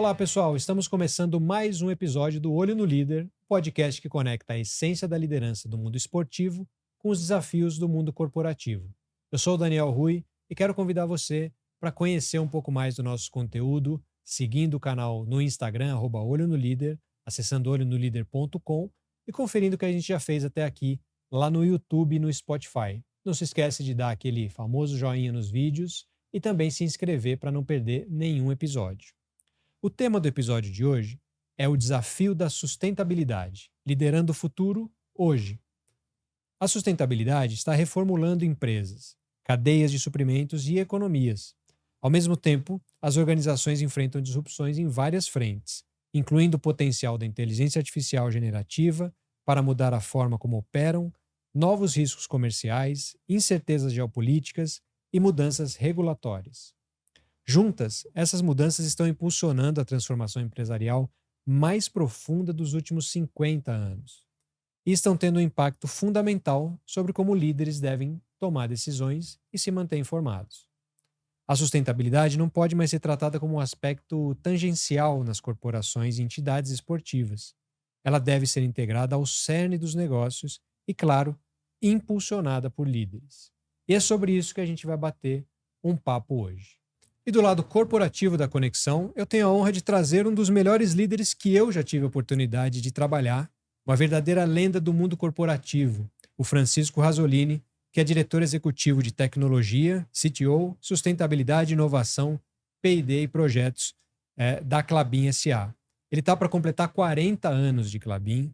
Olá, pessoal. Estamos começando mais um episódio do Olho no Líder, podcast que conecta a essência da liderança do mundo esportivo com os desafios do mundo corporativo. Eu sou o Daniel Rui e quero convidar você para conhecer um pouco mais do nosso conteúdo, seguindo o canal no Instagram, @Olho no Líder, acessando olhonolíder.com e conferindo o que a gente já fez até aqui lá no YouTube e no Spotify. Não se esquece de dar aquele famoso joinha nos vídeos e também se inscrever para não perder nenhum episódio. O tema do episódio de hoje é o desafio da sustentabilidade, liderando o futuro hoje. A sustentabilidade está reformulando empresas, cadeias de suprimentos e economias. Ao mesmo tempo, as organizações enfrentam disrupções em várias frentes, incluindo o potencial da inteligência artificial generativa para mudar a forma como operam, novos riscos comerciais, incertezas geopolíticas e mudanças regulatórias. Juntas, essas mudanças estão impulsionando a transformação empresarial mais profunda dos últimos 50 anos e estão tendo um impacto fundamental sobre como líderes devem tomar decisões e se manter informados. A sustentabilidade não pode mais ser tratada como um aspecto tangencial nas corporações e entidades esportivas. Ela deve ser integrada ao cerne dos negócios e, claro, impulsionada por líderes. E é sobre isso que a gente vai bater um papo hoje. E do lado corporativo da Conexão, eu tenho a honra de trazer um dos melhores líderes que eu já tive a oportunidade de trabalhar, uma verdadeira lenda do mundo corporativo, o Francisco Rasolini, que é diretor executivo de tecnologia, CTO, sustentabilidade, inovação, P&D e projetos da Klabin SA. Ele está para completar 40 anos de Klabin,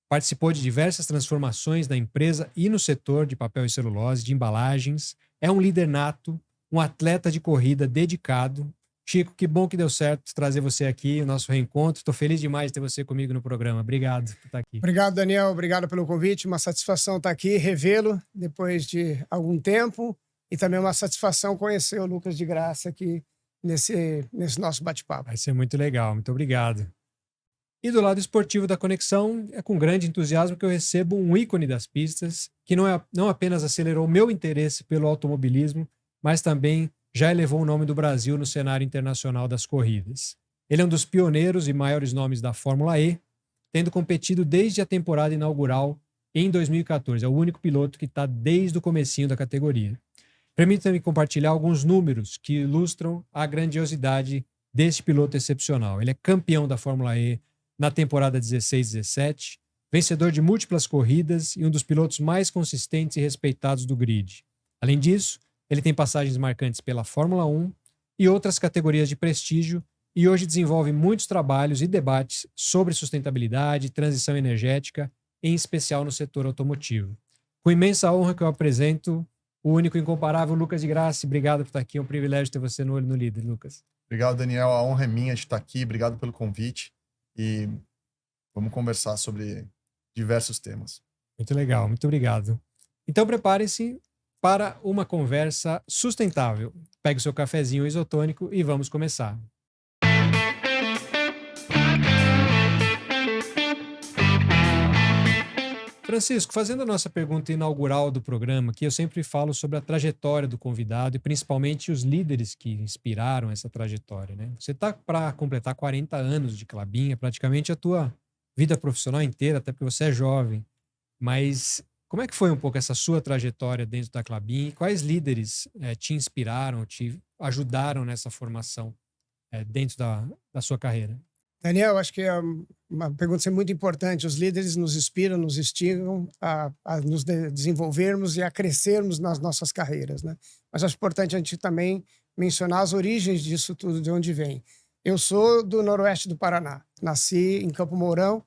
participou de diversas transformações na empresa e no setor de papel e celulose, de embalagens, é um líder nato, um atleta de corrida dedicado. Chico, que bom que deu certo trazer você aqui, o nosso reencontro. Estou feliz demais de ter você comigo no programa. Obrigado por estar aqui. Obrigado, Daniel. Obrigado pelo convite. Uma satisfação estar aqui, revê-lo depois de algum tempo. E também uma satisfação conhecer o Lucas de Graça aqui nesse nosso bate-papo. Vai ser muito legal. Muito obrigado. E do lado esportivo da Conexão, é com grande entusiasmo que eu recebo um ícone das pistas, que não apenas acelerou meu interesse pelo automobilismo, mas também já elevou o nome do Brasil no cenário internacional das corridas. Ele é um dos pioneiros e maiores nomes da Fórmula E, tendo competido desde a temporada inaugural em 2014. É o único piloto que está desde o comecinho da categoria. Permita-me compartilhar alguns números que ilustram a grandiosidade deste piloto excepcional. Ele é campeão da Fórmula E na temporada 16-17, vencedor de múltiplas corridas e um dos pilotos mais consistentes e respeitados do grid. Além disso, ele tem passagens marcantes pela Fórmula 1 e outras categorias de prestígio e hoje desenvolve muitos trabalhos e debates sobre sustentabilidade e transição energética, em especial no setor automotivo. Com imensa honra que eu apresento o único e incomparável Lucas de Graça. Obrigado por estar aqui, é um privilégio ter você no Olho no Líder, Lucas. Obrigado, Daniel. A honra é minha de estar aqui. Obrigado pelo convite e vamos conversar sobre diversos temas. Muito legal, muito obrigado. Então prepare-se para uma conversa sustentável. Pegue o seu cafezinho isotônico e vamos começar. Francisco, fazendo a nossa pergunta inaugural do programa, que eu sempre falo sobre a trajetória do convidado e principalmente os líderes que inspiraram essa trajetória, né? Você está para completar 40 anos de Klabin, é praticamente a tua vida profissional inteira, até porque você é jovem. Mas como é que foi um pouco essa sua trajetória dentro da Klabin? Quais líderes te inspiraram, te ajudaram nessa formação dentro da sua carreira? Daniel, acho que é uma pergunta muito importante. Os líderes nos inspiram, nos instigam a nos desenvolvermos e a crescermos nas nossas carreiras, né? Mas acho importante a gente também mencionar as origens disso tudo, de onde vem. Eu sou do noroeste do Paraná. Nasci em Campo Mourão.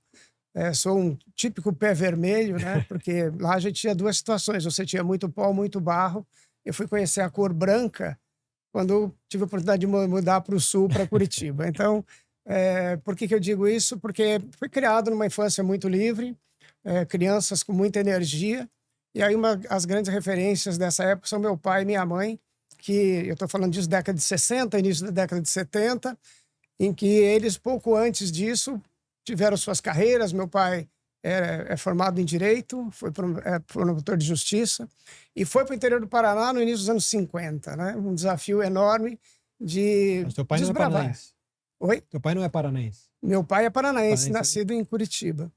Sou um típico pé vermelho, né? Porque lá a gente tinha duas situações. Você tinha muito pó, muito barro. Eu fui conhecer a cor branca quando tive a oportunidade de mudar para o sul, para Curitiba. Então, por que eu digo isso? Porque fui criado numa infância muito livre, crianças com muita energia. E aí as grandes referências dessa época são meu pai e minha mãe, que eu estou falando disso década de 60, início da década de 70, em que eles, pouco antes disso, tiveram suas carreiras. Meu pai é formado em Direito, foi promotor de Justiça e foi para o interior do Paraná no início dos anos 50, né? Um desafio enorme de Mas seu pai desbravar. Não é Oi? Teu pai não é paranaense? Meu pai é paranaense, Paranaense. nascido em Curitiba.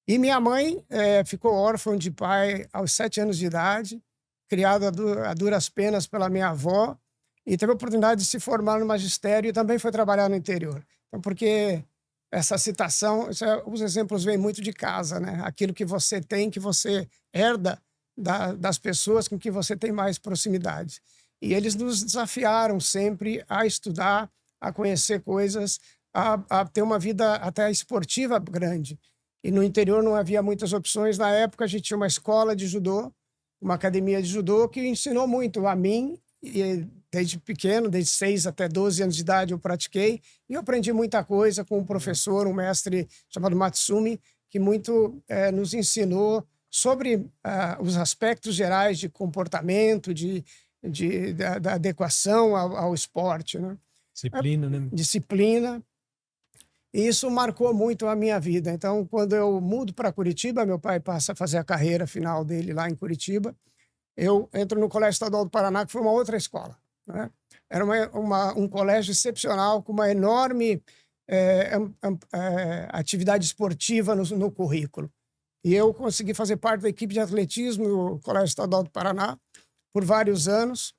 E minha mãe ficou órfã de pai aos 7 anos de idade, criado a duras penas pela minha avó, e teve a oportunidade de se formar no magistério e também foi trabalhar no interior. Então, porque essa citação, os exemplos vêm muito de casa, né? Aquilo que você tem, que você herda das pessoas com que você tem mais proximidade. E eles nos desafiaram sempre a estudar, a conhecer coisas, a ter uma vida até esportiva grande. E no interior não havia muitas opções. Na época, a gente tinha uma escola de judô, uma academia de judô, que ensinou muito a mim. E desde pequeno, desde 6 até 12 anos de idade, eu pratiquei. E eu aprendi muita coisa com um professor, um mestre chamado Matsumi, que muito nos ensinou sobre os aspectos gerais de comportamento, da adequação ao esporte, né? Disciplina, né? Disciplina. E isso marcou muito a minha vida. Então, quando eu mudo para Curitiba, meu pai passa a fazer a carreira final dele lá em Curitiba, eu entro no Colégio Estadual do Paraná, que foi uma outra escola, né? Era um colégio excepcional, com uma enorme atividade esportiva no currículo. E eu consegui fazer parte da equipe de atletismo do Colégio Estadual do Paraná por vários anos,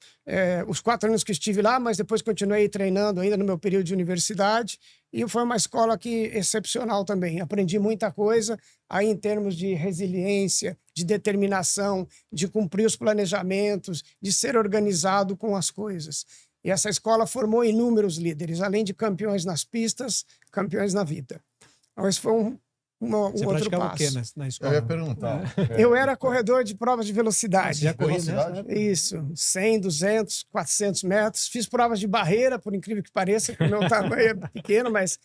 os 4 anos que estive lá, mas depois continuei treinando ainda no meu período de universidade, e foi uma escola excepcional também. Aprendi muita coisa aí em termos de resiliência, de determinação, de cumprir os planejamentos, de ser organizado com as coisas. E essa escola formou inúmeros líderes, além de campeões nas pistas, campeões na vida. Então, esse foi um Você outro praticava o quê passo. na Eu escola? ia perguntar. Eu era corredor de provas de velocidade. Você já corria Velocidade? nessa? Isso, 100, 200, 400 metros. Fiz provas de barreira, por incrível que pareça, que o meu tamanho é pequeno, mas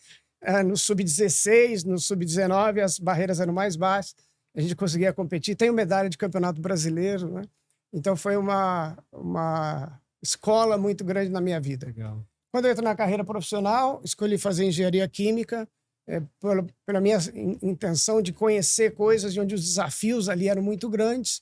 no sub-16, no sub-19, as barreiras eram mais baixas. A gente conseguia competir. Tenho medalha de campeonato brasileiro, né? Então foi uma escola muito grande na minha vida. Legal. Quando eu entrei na carreira profissional, escolhi fazer engenharia química, pela minha intenção de conhecer coisas de onde os desafios ali eram muito grandes.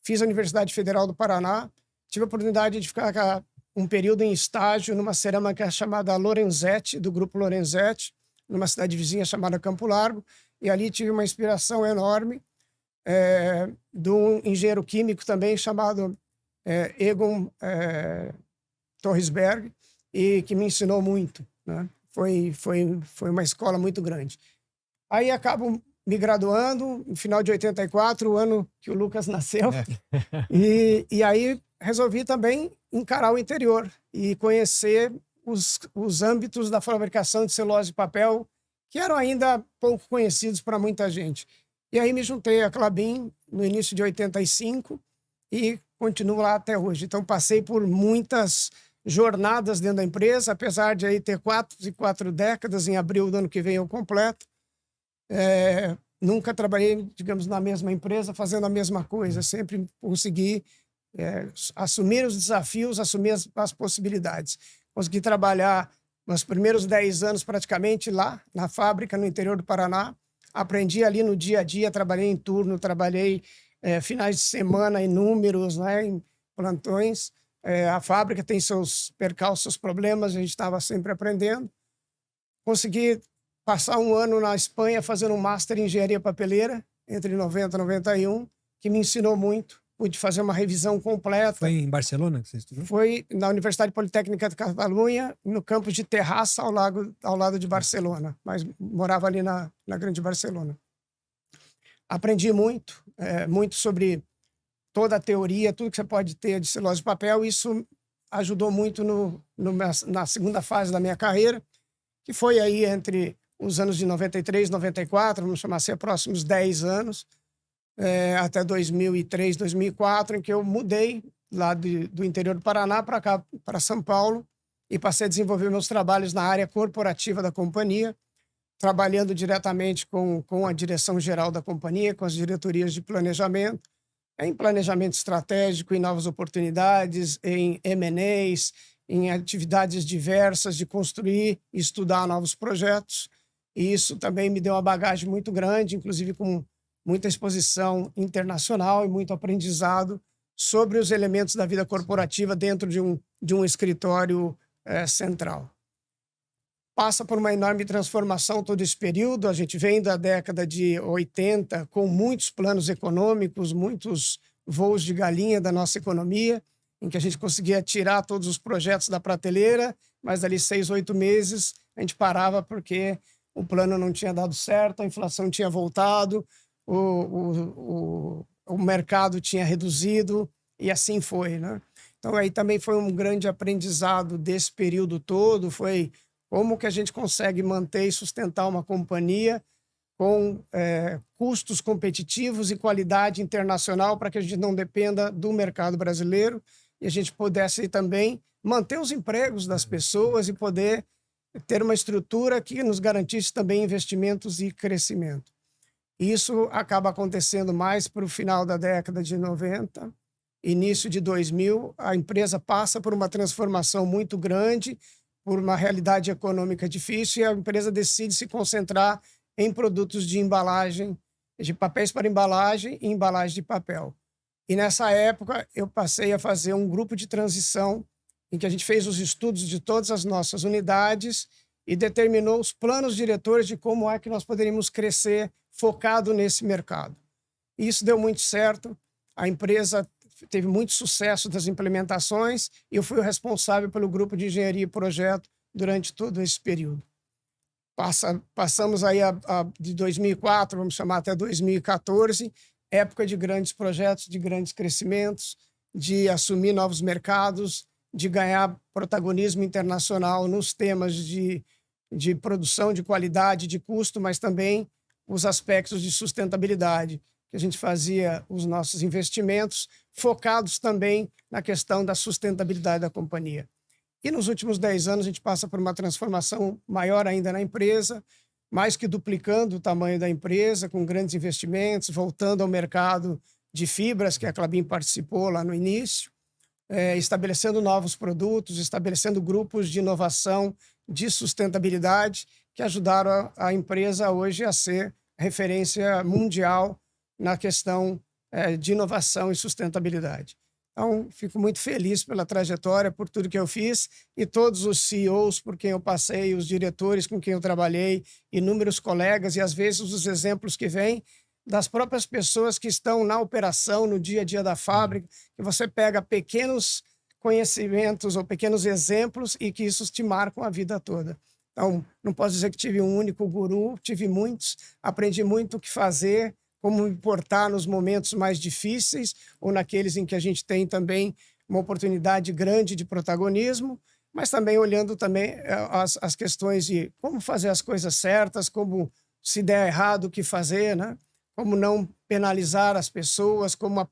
Fiz a Universidade Federal do Paraná, tive a oportunidade de ficar um período em estágio numa cerâmica chamada Lorenzetti, do Grupo Lorenzetti, numa cidade vizinha chamada Campo Largo, e ali tive uma inspiração enorme de um engenheiro químico também chamado Egon Torresberg, e que me ensinou muito, né? Foi uma escola muito grande. Aí acabo me graduando no final de 84, o ano que o Lucas nasceu. E aí resolvi também encarar o interior e conhecer os âmbitos da fabricação de celulose e papel, que eram ainda pouco conhecidos para muita gente. E aí me juntei à Klabin no início de 85 e continuo lá até hoje. Então passei por muitas jornadas dentro da empresa, apesar de aí ter 4 décadas, em abril do ano que vem eu completo. Nunca trabalhei, digamos, na mesma empresa fazendo a mesma coisa, sempre consegui assumir os desafios, assumir as possibilidades. Consegui trabalhar nos primeiros 10 anos praticamente lá na fábrica no interior do Paraná, aprendi ali no dia a dia, trabalhei em turno, trabalhei finais de semana inúmeros, né, em plantões. A fábrica tem seus percalços, seus problemas, a gente estava sempre aprendendo. Consegui passar um ano na Espanha fazendo um Master em Engenharia Papeleira, entre 90 e 91, que me ensinou muito. Pude fazer uma revisão completa. Foi em Barcelona que você estudou? Foi na Universidade Politécnica de Catalunha, no campus de Terrassa, ao lado de Barcelona, mas morava ali na grande Barcelona. Aprendi muito, muito sobre toda a teoria, tudo que você pode ter de celulose de papel. Isso ajudou muito na segunda fase da minha carreira, que foi aí entre os anos de 93 e 94, vamos chamar assim, próximos 10 anos, até 2003, 2004, em que eu mudei lá do interior do Paraná para cá, para São Paulo, e passei a desenvolver meus trabalhos na área corporativa da companhia, trabalhando diretamente com a direção geral da companhia, com as diretorias de planejamento, em planejamento estratégico, em novas oportunidades, em M&As, em atividades diversas de construir e estudar novos projetos. E isso também me deu uma bagagem muito grande, inclusive com muita exposição internacional e muito aprendizado sobre os elementos da vida corporativa dentro de um escritório central. passa por uma enorme transformação todo esse período. A gente vem da década de 80 com muitos planos econômicos, muitos voos de galinha da nossa economia, em que a gente conseguia tirar todos os projetos da prateleira, mas dali 6, 8 meses a gente parava porque o plano não tinha dado certo, a inflação tinha voltado, o mercado tinha reduzido e assim foi, né? Então aí também foi um grande aprendizado desse período todo, foi como que a gente consegue manter e sustentar uma companhia com custos competitivos e qualidade internacional para que a gente não dependa do mercado brasileiro e a gente pudesse também manter os empregos das pessoas e poder ter uma estrutura que nos garantisse também investimentos e crescimento. Isso acaba acontecendo mais para o final da década de 90, início de 2000, a empresa passa por uma transformação muito grande, por uma realidade econômica difícil, e a empresa decide se concentrar em produtos de embalagem, de papéis para embalagem e embalagem de papel. E nessa época eu passei a fazer um grupo de transição em que a gente fez os estudos de todas as nossas unidades e determinou os planos diretores de como é que nós poderíamos crescer focado nesse mercado. E isso deu muito certo, a empresa teve muito sucesso das implementações e eu fui o responsável pelo grupo de engenharia e projeto durante todo esse período. Passamos aí de 2004, vamos chamar até 2014, época de grandes projetos, de grandes crescimentos, de assumir novos mercados, de ganhar protagonismo internacional nos temas de produção, de qualidade, de custo, mas também os aspectos de sustentabilidade, que a gente fazia os nossos investimentos focados também na questão da sustentabilidade da companhia. E nos últimos 10 anos a gente passa por uma transformação maior ainda na empresa, mais que duplicando o tamanho da empresa, com grandes investimentos, voltando ao mercado de fibras, que a Klabin participou lá no início, estabelecendo novos produtos, estabelecendo grupos de inovação, de sustentabilidade, que ajudaram a empresa hoje a ser referência mundial na questão de inovação e sustentabilidade. Então, fico muito feliz pela trajetória, por tudo que eu fiz e todos os CEOs por quem eu passei, os diretores com quem eu trabalhei, inúmeros colegas e, às vezes, os exemplos que vêm das próprias pessoas que estão na operação, no dia a dia da fábrica, que você pega pequenos conhecimentos ou pequenos exemplos e que isso te marcam a vida toda. Então, não posso dizer que tive um único guru, tive muitos, aprendi muito o que fazer, como me portar nos momentos mais difíceis ou naqueles em que a gente tem também uma oportunidade grande de protagonismo, mas também olhando também as questões de como fazer as coisas certas, como se der errado o que fazer, né? Como não penalizar as pessoas, como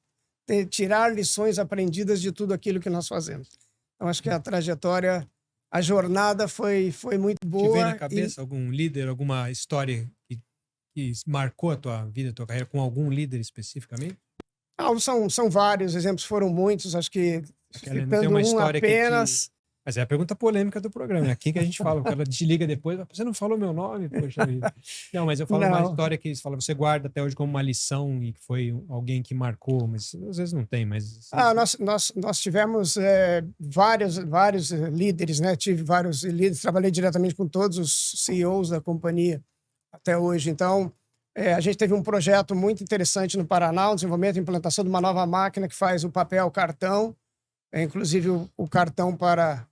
tirar lições aprendidas de tudo aquilo que nós fazemos. Então, acho que a trajetória, a jornada foi muito boa. Te vem na cabeça algum líder, alguma história que marcou a tua vida, a tua carreira, com algum líder especificamente? São vários, exemplos foram muitos, acho que tem uma história apenas... Mas é a pergunta polêmica do programa, é aqui que a gente fala, o cara desliga depois, você não falou meu nome, poxa vida. Não, mas eu falo uma história que você guarda até hoje como uma lição e que foi alguém que marcou, mas às vezes não tem, mas... Nós tivemos vários líderes, né? Tive vários líderes, trabalhei diretamente com todos os CEOs da companhia até hoje. Então, a gente teve um projeto muito interessante no Paraná, o desenvolvimento e implantação de uma nova máquina que faz o papel cartão, inclusive o cartão para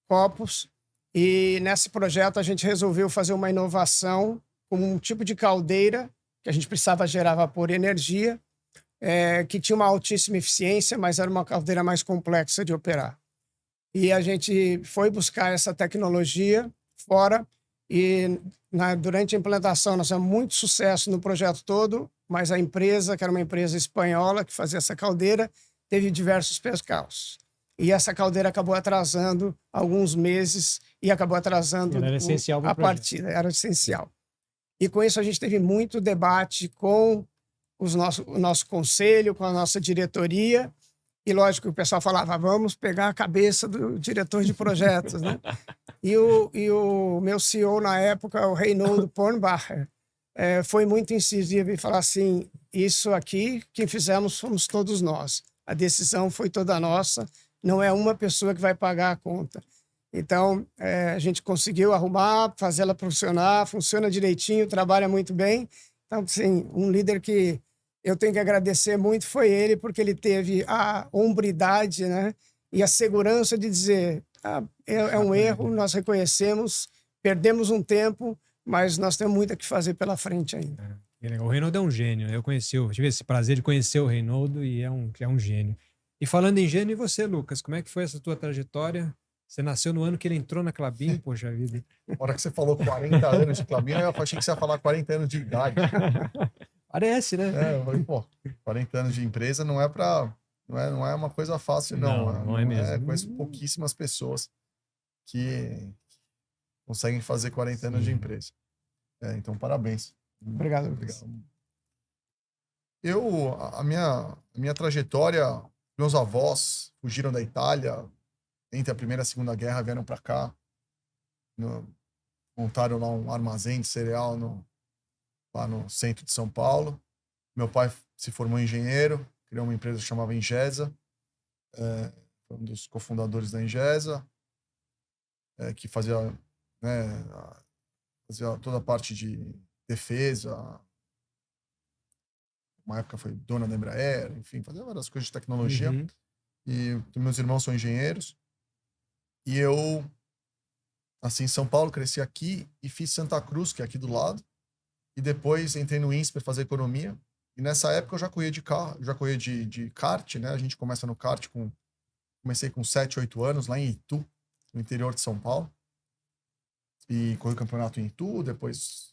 copos. E nesse projeto a gente resolveu fazer uma inovação com um tipo de caldeira que a gente precisava gerar vapor e energia, que tinha uma altíssima eficiência, mas era uma caldeira mais complexa de operar. E a gente foi buscar essa tecnologia fora e durante a implantação nós tivemos muito sucesso no projeto todo, mas a empresa, que era uma empresa espanhola que fazia essa caldeira, teve diversos percalços. E essa caldeira acabou atrasando alguns meses e acabou atrasando a partida. Era essencial. E com isso a gente teve muito debate com o nosso conselho, com a nossa diretoria. E lógico, o pessoal falava, vamos pegar a cabeça do diretor de projetos, né? E o meu CEO na época, o Reinaldo Pornbacher, foi muito incisivo e falou assim, isso aqui, quem fizemos fomos todos nós. A decisão foi toda nossa. Não é uma pessoa que vai pagar a conta. Então, a gente conseguiu arrumar, fazer ela funcionar, funciona direitinho, trabalha muito bem. Então, assim, um líder que eu tenho que agradecer muito foi ele, porque ele teve a hombridade, né, e a segurança de dizer, é um erro, nós reconhecemos, perdemos um tempo, mas nós temos muito a que fazer pela frente ainda. O Reinaldo é um gênio. Eu tive esse prazer de conhecer o Reinaldo e é um gênio. E falando em gênio, e você, Lucas, como é que foi essa tua trajetória? Você nasceu no ano que ele entrou na Klabin, poxa vida. Na hora que você falou 40 anos de Klabin, eu achei que você ia falar 40 anos de idade. Parece, né? Eu falei, pô, 40 anos de empresa não é uma coisa fácil, não. Não é mesmo. Conheço pouquíssimas pessoas que conseguem fazer 40 anos de empresa. Então, parabéns. Obrigado. A minha trajetória, meus avós fugiram da Itália, entre a Primeira e a Segunda Guerra, vieram para cá, montaram lá um armazém de cereal lá no centro de São Paulo. Meu pai se formou engenheiro, criou uma empresa que chamava Ingesa, foi um dos cofundadores da Ingesa, que fazia toda a parte de defesa. Uma época foi dona da Embraer, enfim, fazia várias coisas de tecnologia. Uhum. E meus irmãos são engenheiros. E eu nasci em São Paulo, cresci aqui e fiz Santa Cruz, que é aqui do lado. E depois entrei no INSPER fazer economia. E nessa época eu já corria de carro, já corria de kart, né? A gente começa no kart comecei com 7, 8 anos, lá em Itu, no interior de São Paulo. E corri o campeonato em Itu, depois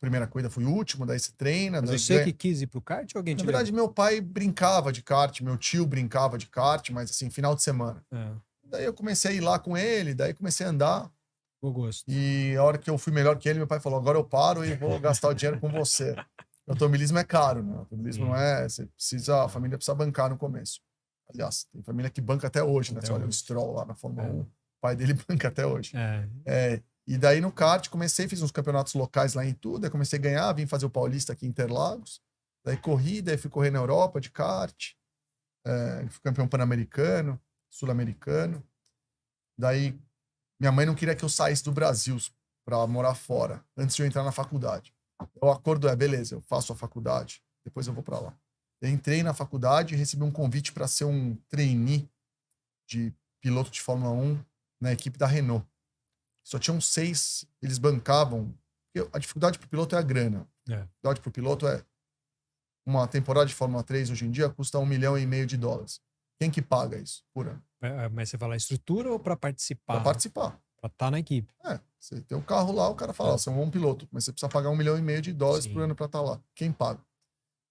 primeira corrida fui o último, daí você treina. Mas daí você que quis ir pro kart ou alguém te Na verdade, levou? meu pai brincava de kart, meu tio brincava de kart, mas assim, final de semana. Daí eu comecei a ir lá com ele, daí comecei a andar. O gosto. E a hora que eu fui melhor que ele, meu pai falou, agora eu paro e vou gastar o dinheiro com você. O automobilismo é caro, né? O automobilismo não é... a família precisa bancar no começo. Aliás, tem família que banca até hoje, né? Você olha o Stroll lá na Fórmula 1, o pai dele banca até hoje. E daí no kart fiz uns campeonatos locais lá em Itu, daí comecei a ganhar, vim fazer o Paulista aqui em Interlagos, daí corri, daí fui correr na Europa de kart, fui campeão pan-americano, sul-americano. Daí minha mãe não queria que eu saísse do Brasil para morar fora, antes de eu entrar na faculdade. O acordo beleza, eu faço a faculdade, depois eu vou para lá. Eu entrei na faculdade e recebi um convite para ser um trainee de piloto de Fórmula 1 na equipe da Renault. Só tinham 6, eles bancavam. A dificuldade para o piloto é a grana. A dificuldade para o piloto é uma temporada de Fórmula 3 hoje em dia custa $1,5 milhão. Quem que paga isso por ano? Mas você fala estrutura ou para participar? Para participar. Para estar na equipe. Você tem o carro lá, o cara fala, você é um bom piloto, mas você precisa pagar $1,5 milhão Sim. por ano para estar lá. Quem paga?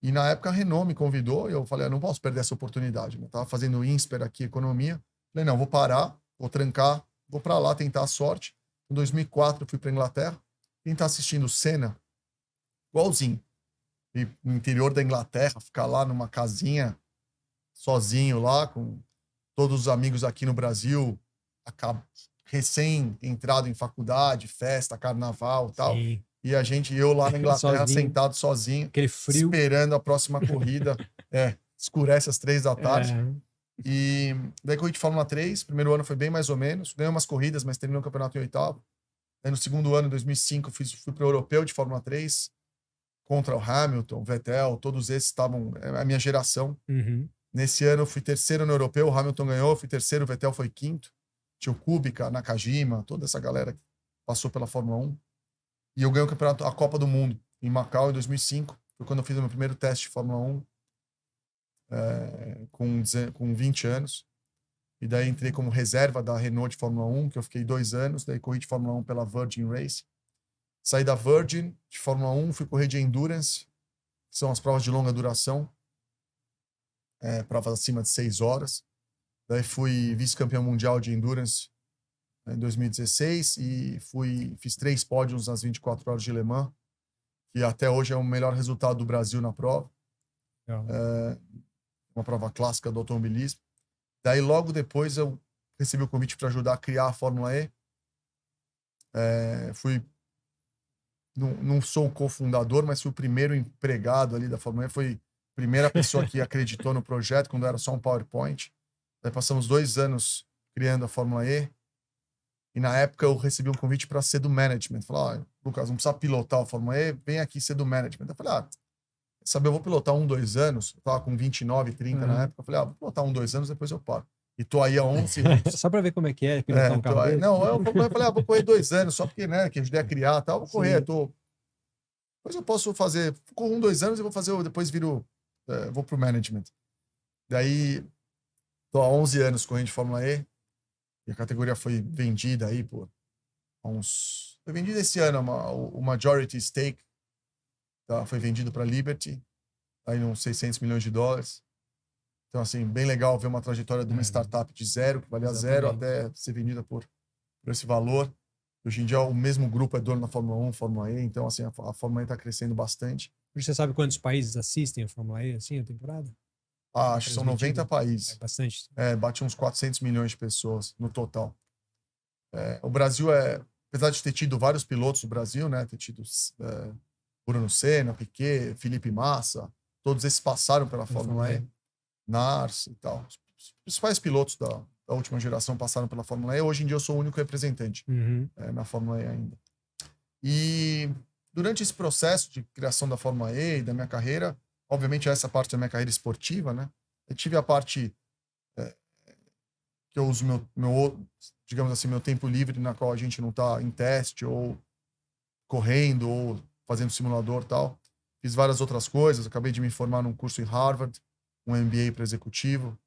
E na época a Renault me convidou e eu falei, eu não posso perder essa oportunidade. Eu estava fazendo o INSPER aqui, economia. Falei, não, vou parar, vou trancar, vou para lá tentar a sorte. Em 2004 eu fui para Inglaterra. Quem está assistindo Senna, igualzinho. E no interior da Inglaterra, ficar lá numa casinha, sozinho lá, com todos os amigos aqui no Brasil, recém-entrado em faculdade, festa, carnaval e tal. Sim. E eu lá na Inglaterra, Sozinho. sentado sozinho, Aquele frio. esperando a próxima corrida. Escurece às 3h. E daí corri de Fórmula 3. Primeiro ano foi bem mais ou menos. Ganhei umas corridas, mas terminou o campeonato em 8º. Aí no segundo ano, em 2005, fui para o Europeu de Fórmula 3 contra o Hamilton, Vettel. Todos esses estavam... a minha geração. Uhum. Nesse ano eu fui terceiro no Europeu. O Hamilton ganhou, fui terceiro. O Vettel foi quinto. Tinha o Kubica, Nakajima, toda essa galera que passou pela Fórmula 1. E eu ganhei o campeonato, a Copa do Mundo em Macau em 2005. Foi quando eu fiz o meu primeiro teste de Fórmula 1. Com 20 anos. E daí entrei como reserva da Renault de Fórmula 1, que eu fiquei 2 anos. Daí corri de Fórmula 1 pela Virgin Race. Saí da Virgin de Fórmula 1, fui correr de Endurance, que são as provas de longa duração. Provas acima de 6 horas. Daí fui vice-campeão mundial de Endurance em 2016 e fiz 3 pódios nas 24 horas de Le Mans, que até hoje é o melhor resultado do Brasil na prova. Uma prova clássica do automobilismo. Daí, logo depois, eu recebi o convite para ajudar a criar a Fórmula E. Não sou o cofundador, mas fui o primeiro empregado ali da Fórmula E. Fui a primeira pessoa que acreditou no projeto, quando era só um PowerPoint. Daí passamos 2 anos criando a Fórmula E. E na época eu recebi um convite para ser do management. Falei, Lucas, não precisa pilotar a Fórmula E, vem aqui ser do management. Eu falei, sabe, eu vou pilotar 2 anos. Eu tava com 29, 30 na época. Eu falei, vou pilotar 2 anos, depois eu paro. E tô aí há 11 anos. Só para ver como é que é pilotar um carro desse. Não, eu falei, vou correr 2 anos, só porque, né, que ajudei a criar e tal. Vou correr, depois eu posso fazer, corro 2 anos e vou fazer, depois vou pro management. Daí, tô há 11 anos correndo de Fórmula E. E a categoria foi vendida aí por Foi vendida esse ano, o majority stake foi vendido para Liberty, aí uns $600 milhões. Então, assim, bem legal ver uma trajetória de uma startup de zero, que valia zero, até ser vendida por esse valor. Hoje em dia, o mesmo grupo é dono da Fórmula 1, Fórmula E, então, assim, a Fórmula E está crescendo bastante. Você sabe quantos países assistem a Fórmula E, assim, a temporada? Acho que são 90 países. É bastante. Bate uns 400 milhões de pessoas no total. O Brasil apesar de ter tido vários pilotos no Brasil, né, ter tido Bruno Senna, Piquet, Felipe Massa, todos esses passaram pela Fórmula E. Nars e tal. Os principais pilotos da última geração passaram pela Fórmula E. Hoje em dia eu sou o único representante na Fórmula E ainda. E durante esse processo de criação da Fórmula E e da minha carreira, obviamente essa parte da minha carreira esportiva, né? Eu tive a parte que eu uso digamos assim, meu tempo livre, na qual a gente não está em teste ou correndo ou fazendo simulador e tal. Fiz várias outras coisas. Acabei de me formar num curso em Harvard, um MBA para executivo,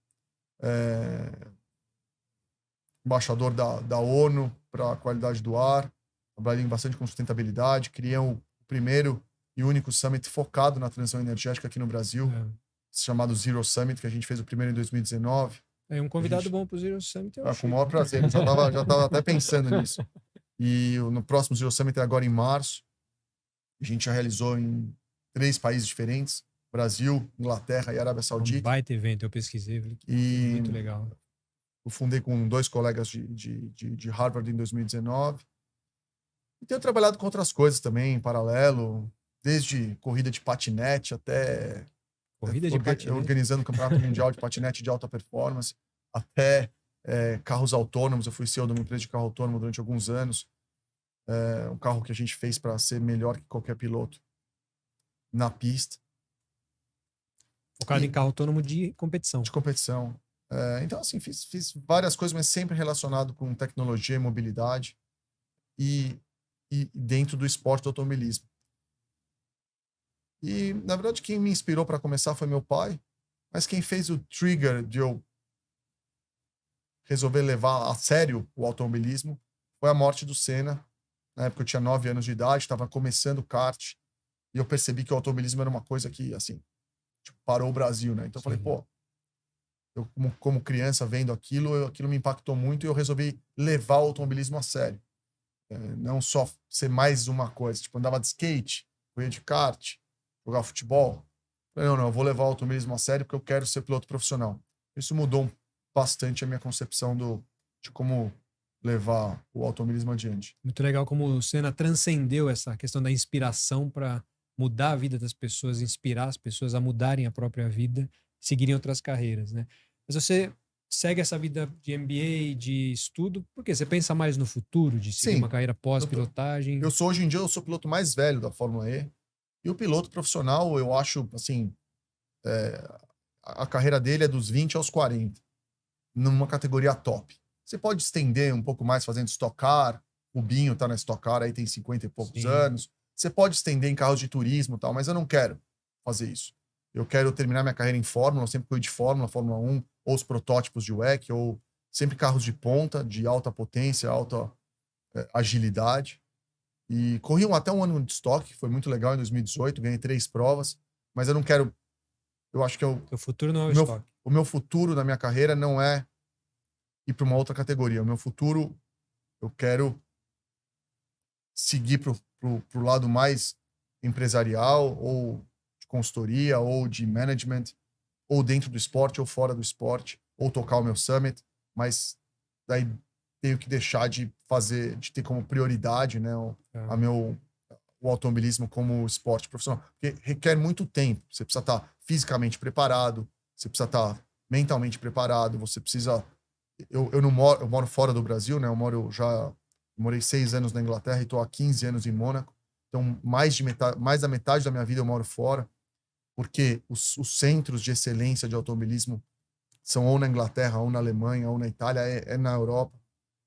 embaixador da ONU para a qualidade do ar, trabalhei bastante com sustentabilidade, criei o primeiro e único summit focado na transição energética aqui no Brasil, chamado Zero Summit, que a gente fez o primeiro em 2019. É um convidado bom para o Zero Summit. Com o maior prazer, eu já tava até pensando nisso. E no próximo Zero Summit é agora em março. A gente já realizou em 3 países diferentes, Brasil, Inglaterra e Arábia Saudita. Um baita evento, eu pesquisei. Muito legal. Eu fundei com 2 colegas de Harvard em 2019. E tenho trabalhado com outras coisas também, em paralelo, desde corrida de patinete até... Organizando o Campeonato Mundial de Patinete de Alta Performance, até carros autônomos. Eu fui CEO de uma empresa de carro autônomo durante alguns anos. Um carro que a gente fez para ser melhor que qualquer piloto na pista. Focado em carro autônomo de competição. Então, assim, fiz várias coisas, mas sempre relacionado com tecnologia e mobilidade e dentro do esporte do automobilismo. E, na verdade, quem me inspirou para começar foi meu pai, mas quem fez o trigger de eu resolver levar a sério o automobilismo foi a morte do Senna. Na época eu tinha 9 anos de idade, estava começando o kart, e eu percebi que o automobilismo era uma coisa que, assim, parou o Brasil, né? Então eu falei, eu como criança vendo aquilo me impactou muito e eu resolvi levar o automobilismo a sério. Não só ser mais uma coisa, tipo, andava de skate, corria de kart, jogar futebol. Não, eu vou levar o automobilismo a sério porque eu quero ser piloto profissional. Isso mudou bastante a minha concepção de como levar o automobilismo adiante. Muito legal como o Senna transcendeu essa questão da inspiração para mudar a vida das pessoas, inspirar as pessoas a mudarem a própria vida, seguirem outras carreiras, né? Mas você segue essa vida de MBA, de estudo, porque você pensa mais no futuro, de seguir uma carreira pós-pilotagem? Hoje em dia, eu sou o piloto mais velho da Fórmula E. E o piloto profissional, eu acho, assim, a carreira dele é dos 20 aos 40, numa categoria top. Você pode estender um pouco mais fazendo Stock Car, o Binho tá na Stock Car, aí tem 50 e poucos anos. Você pode estender em carros de turismo e tal, mas eu não quero fazer isso. Eu quero terminar minha carreira em Fórmula, eu sempre fui de Fórmula 1, ou os protótipos de WEC, ou sempre carros de ponta, de alta potência, alta agilidade. E corri até um ano de estoque, foi muito legal em 2018, ganhei 3 provas, mas eu não quero... Eu acho que o futuro não é o estoque. O meu futuro na minha carreira não é ir para uma outra categoria. O meu futuro, eu quero seguir pro lado mais empresarial, ou de consultoria, ou de management, ou dentro do esporte, ou fora do esporte, ou tocar o meu summit, mas daí tenho que deixar de ter como prioridade, né, o automobilismo como esporte profissional, porque requer muito tempo. Você precisa estar fisicamente preparado, você precisa estar mentalmente preparado, você precisa eu moro fora do Brasil, né? Morei 6 anos na Inglaterra e estou há 15 anos em Mônaco. Então, mais da metade da minha vida eu moro fora, porque os centros de excelência de automobilismo são ou na Inglaterra, ou na Alemanha, ou na Itália, é na Europa.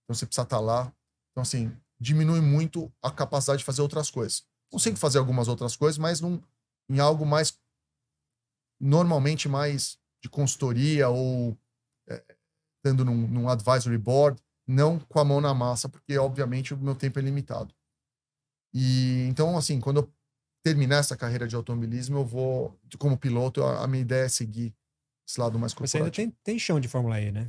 Então, você precisa estar lá. Então, assim, diminui muito a capacidade de fazer outras coisas. Consigo fazer algumas outras coisas, mas em algo mais, normalmente mais de consultoria ou estando num advisory board, não com a mão na massa, porque, obviamente, o meu tempo é limitado. E, então, assim, quando eu terminar essa carreira de automobilismo, eu vou, como piloto, a minha ideia é seguir esse lado mais Você ainda corporativo. tem chão de Fórmula E, né?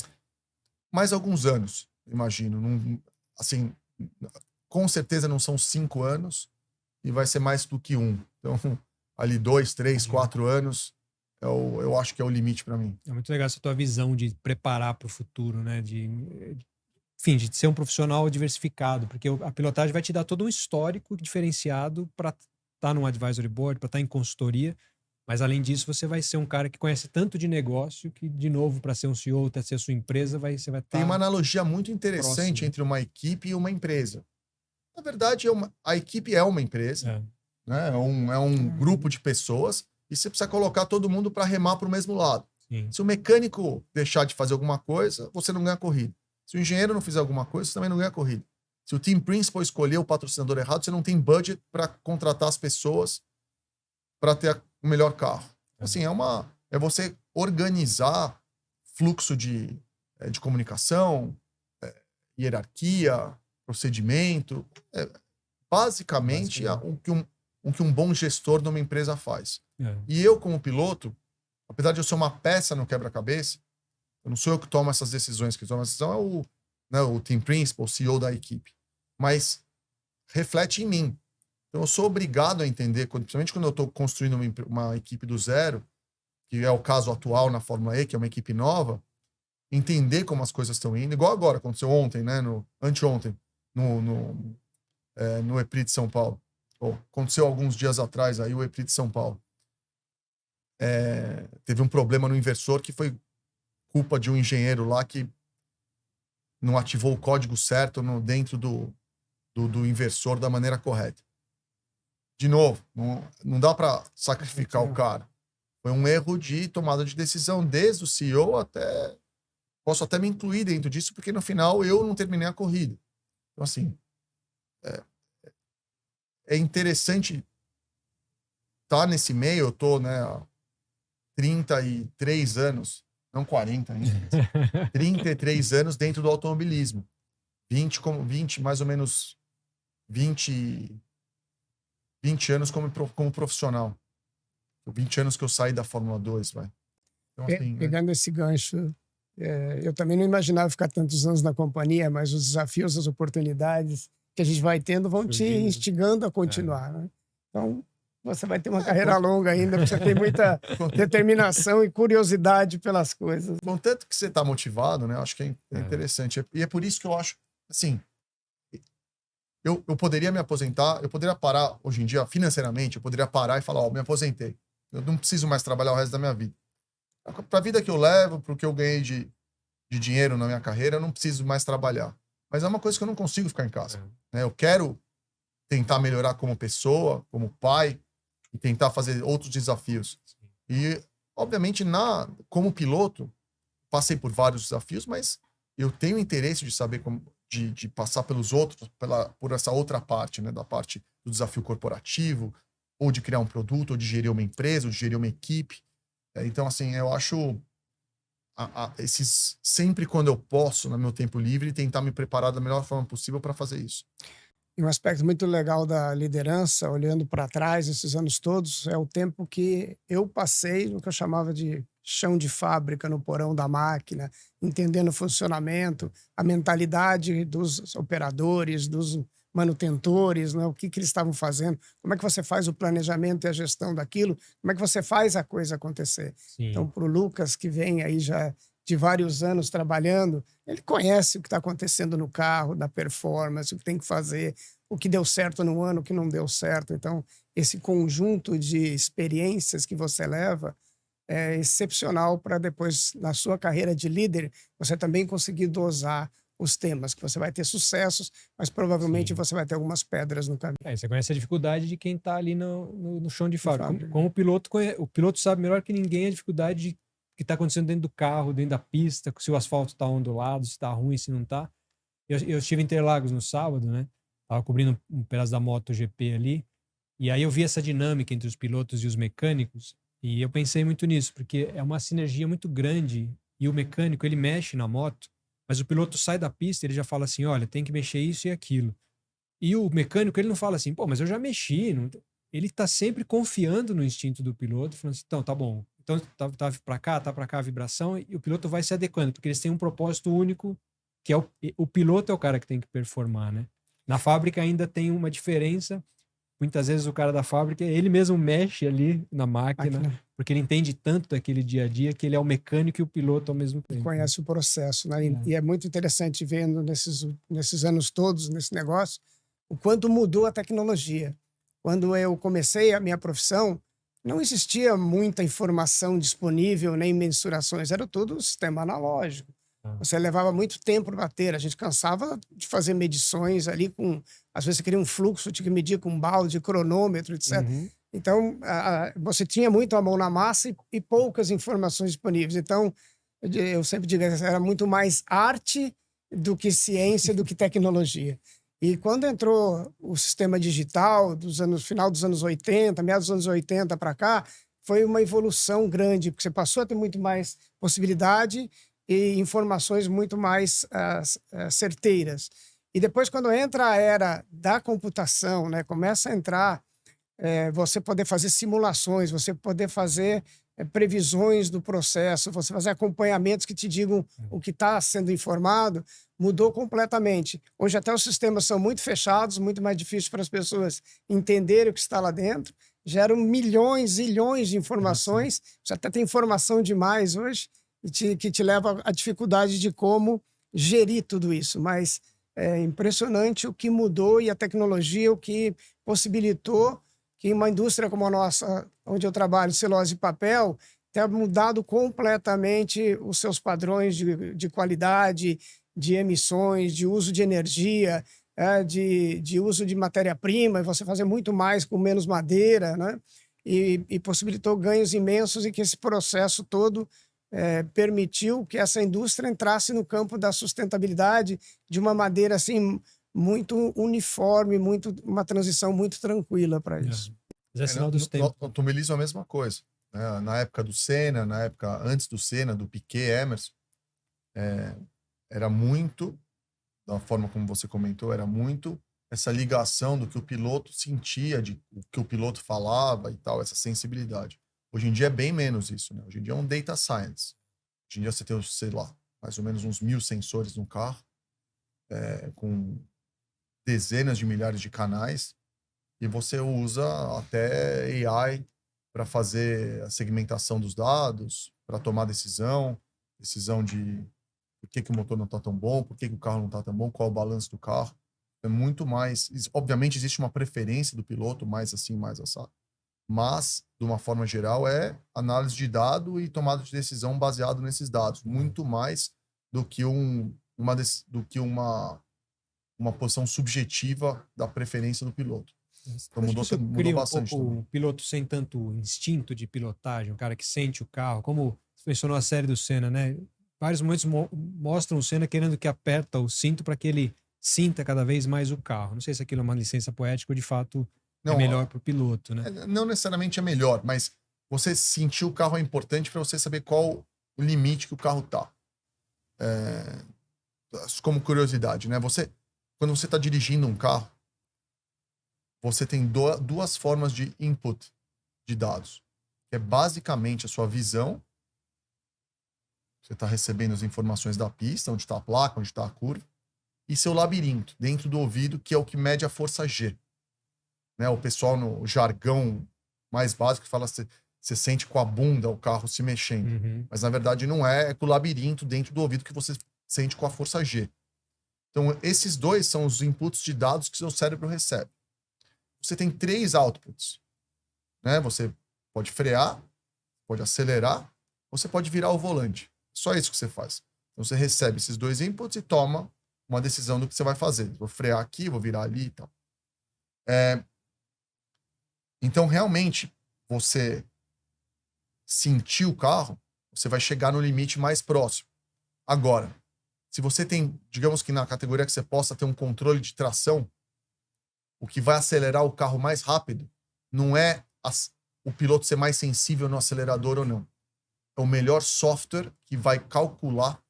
Mais alguns anos, imagino. Assim, com certeza não são 5 anos e vai ser mais do que 1. Então, ali 2, 3, 4 anos, eu acho que é o limite para mim. É muito legal essa tua visão de preparar para o futuro, né? Enfim, de ser um profissional diversificado, porque a pilotagem vai te dar todo um histórico diferenciado para estar num advisory board, para estar em consultoria, mas além disso você vai ser um cara que conhece tanto de negócio que, de novo, para ser um CEO, até ser a sua empresa, você vai estar... Tem uma analogia muito interessante próximo. entre uma equipe e uma empresa. Na verdade, a equipe é uma empresa, né? É um grupo de pessoas e você precisa colocar todo mundo para remar para o mesmo lado. Sim. Se o mecânico deixar de fazer alguma coisa, você não ganha corrida. Se o engenheiro não fizer alguma coisa, você também não ganha corrida. Se o team principal escolher o patrocinador errado, você não tem budget para contratar as pessoas para ter o melhor carro. Assim, é você organizar fluxo de comunicação, hierarquia, procedimento. Basicamente, o que um bom gestor de uma empresa faz. E eu, como piloto, apesar de eu ser uma peça no quebra-cabeça, eu não sou eu que tomo essas decisões. Quem toma a decisão é o team principal, o CEO da equipe. Mas reflete em mim. Então, eu sou obrigado a entender, principalmente quando eu estou construindo uma equipe do zero, que é o caso atual na Fórmula E, que é uma equipe nova, entender como as coisas estão indo. Igual agora, aconteceu ontem, né? Anteontem, no EPRI de São Paulo. Aconteceu alguns dias atrás aí o EPRI de São Paulo. Teve um problema no inversor que foi culpa de um engenheiro lá que não ativou o código certo dentro do inversor da maneira correta. De novo, não dá para sacrificar o cara. Foi um erro de tomada de decisão, desde o CEO até... Posso até me incluir dentro disso, porque no final eu não terminei a corrida. Então, assim, é interessante estar nesse meio. Eu estou, né, há 33 anos, não 40 ainda, 33 anos dentro do automobilismo. 20, mais ou menos 20 anos como profissional. 20 anos que eu saí da Fórmula 2, vai. Então, assim, pegando esse gancho, eu também não imaginava ficar tantos anos na companhia, mas os desafios, as oportunidades que a gente vai tendo vão te instigando a continuar, né? Então, você vai ter uma carreira longa ainda, porque você tem muita determinação e curiosidade pelas coisas. Contanto que você está motivado, né? Eu acho que é interessante. E é por isso que eu acho, assim, eu poderia me aposentar, eu poderia parar hoje em dia, financeiramente, eu poderia parar e falar, me aposentei. Eu não preciso mais trabalhar o resto da minha vida. Para a vida que eu levo, para o que eu ganhei de dinheiro na minha carreira, eu não preciso mais trabalhar. Mas é uma coisa que eu não consigo ficar em casa. Né? Eu quero tentar melhorar como pessoa, como pai, e tentar fazer outros desafios. E, obviamente, como piloto, passei por vários desafios, mas eu tenho interesse de saber de passar pelos outros, por essa outra parte, né? Da parte do desafio corporativo, ou de criar um produto, ou de gerir uma empresa, ou de gerir uma equipe. Então, assim, eu acho sempre quando eu posso, no meu tempo livre, tentar me preparar da melhor forma possível para fazer isso. E um aspecto muito legal da liderança, olhando para trás esses anos todos, é o tempo que eu passei no que eu chamava de chão de fábrica, no porão da máquina, entendendo o funcionamento, a mentalidade dos operadores, dos manutentores, né? O que eles estavam fazendo, como é que você faz o planejamento e a gestão daquilo, como é que você faz a coisa acontecer. Sim. Então, para o Lucas, que vem aí já de vários anos trabalhando, ele conhece o que está acontecendo no carro, da performance, o que tem que fazer, o que deu certo no ano, o que não deu certo. Então, esse conjunto de experiências que você leva é excepcional para depois, na sua carreira de líder, você também conseguir dosar os temas, que você vai ter sucessos, mas provavelmente Sim. você vai ter algumas pedras no caminho. Você conhece a dificuldade de quem está ali no chão de fábrica. fábrica. Como o piloto sabe melhor que ninguém a dificuldade que está acontecendo dentro do carro, dentro da pista, se o asfalto está ondulado, se está ruim, se não está. Eu estive em Interlagos no sábado, né? Tava cobrindo um pedaço da MotoGP ali, e aí eu vi essa dinâmica entre os pilotos e os mecânicos, e eu pensei muito nisso, porque é uma sinergia muito grande, e o mecânico, ele mexe na moto, mas o piloto sai da pista, ele já fala assim, olha, tem que mexer isso e aquilo. E o mecânico, ele não fala assim, pô, mas eu já mexi. Não... Ele tá sempre confiando no instinto do piloto, falando assim, então, tá bom. Então, tá pra cá a vibração, e o piloto vai se adequando, porque eles têm um propósito único, que é o piloto é o cara que tem que performar, né? Na fábrica ainda tem uma diferença. Muitas vezes o cara da fábrica, ele mesmo mexe ali na máquina, porque ele entende tanto daquele dia a dia que ele é o mecânico e o piloto ao mesmo tempo. Conhece o processo, né? E é muito interessante vendo nesses anos todos, nesse negócio, o quanto mudou a tecnologia. Quando eu comecei a minha profissão, não existia muita informação disponível, nem mensurações, era tudo sistema analógico. Você levava muito tempo para bater, a gente cansava de fazer medições ali com... Às vezes você queria um fluxo, tinha que medir com balde, cronômetro, etc. Então, você tinha muito a mão na massa e poucas informações disponíveis. Então, eu sempre digo, era muito mais arte do que ciência, do que tecnologia. E quando entrou o sistema digital, final dos anos 80, meados dos anos 80 para cá, foi uma evolução grande, porque você passou a ter muito mais possibilidade e informações muito mais certeiras. E depois, quando entra a era da computação, né, começa a entrar você poder fazer simulações, você poder fazer previsões do processo, você fazer acompanhamentos que te digam o que está sendo informado, mudou completamente. Hoje até os sistemas são muito fechados, muito mais difícil para as pessoas entenderem o que está lá dentro, geram milhões, zilhões de informações, você até tem informação demais hoje, que te leva à dificuldade de como gerir tudo isso, mas é impressionante o que mudou e a tecnologia, o que possibilitou que uma indústria como a nossa, onde eu trabalho, celulose e papel, tenha mudado completamente os seus padrões de qualidade, de emissões, de uso de energia, de uso de matéria-prima, você fazer muito mais com menos madeira, né? E possibilitou ganhos imensos e que esse processo todo permitiu que essa indústria entrasse no campo da sustentabilidade de uma maneira assim muito uniforme, uma transição muito tranquila para isso. Mas é sinal dos tempos. No automobilismo é a mesma coisa. Né? Na época do Senna, na época antes do Senna, do Piquet, Emerson, era muito, da forma como você comentou, era muito essa ligação do que o piloto sentia, de o que o piloto falava e tal, essa sensibilidade. Hoje em dia é bem menos isso, né? Hoje em dia é um data science. Hoje em dia você tem, sei lá, mais ou menos uns 1000 sensores no carro, com dezenas de milhares de canais, e você usa até AI para fazer a segmentação dos dados, para tomar decisão de por que o motor não está tão bom, por que o carro não está tão bom, qual é o balanço do carro. É muito mais... Obviamente existe uma preferência do piloto, mais assim, mais assado. Mas, de uma forma geral, é análise de dado e tomada de decisão baseado nesses dados. Muito mais do que uma posição subjetiva da preferência do piloto. Então mudou bastante. O piloto sem tanto instinto de pilotagem, o cara que sente o carro, como mencionou a série do Senna, né? Vários momentos mostram o Senna querendo que aperta o cinto para que ele sinta cada vez mais o carro. Não sei se aquilo é uma licença poética ou de fato é melhor para o piloto, né? Não necessariamente é melhor, mas você sentir o carro é importante para você saber qual o limite que o carro tá. Como curiosidade, né? Quando você está dirigindo um carro, você tem duas formas de input de dados. Que é basicamente a sua visão. Você está recebendo as informações da pista, onde está a placa, onde está a curva. E seu labirinto, dentro do ouvido, que é o que mede a força G. Né? O pessoal no jargão mais básico fala que você sente com a bunda o carro se mexendo. Mas na verdade não é com o labirinto dentro do ouvido que você sente com a força G. Então esses dois são os inputs de dados que seu cérebro recebe. Você tem 3 outputs. Né? Você pode frear, pode acelerar, ou você pode virar o volante. Só isso que você faz. Então você recebe esses 2 inputs e toma uma decisão do que você vai fazer. Vou frear aqui, vou virar ali e tal. Então, realmente, você sentir o carro, você vai chegar no limite mais próximo. Agora, se você tem, digamos que na categoria que você possa ter um controle de tração, o que vai acelerar o carro mais rápido não é o piloto ser mais sensível no acelerador ou não. É o melhor software que vai calcular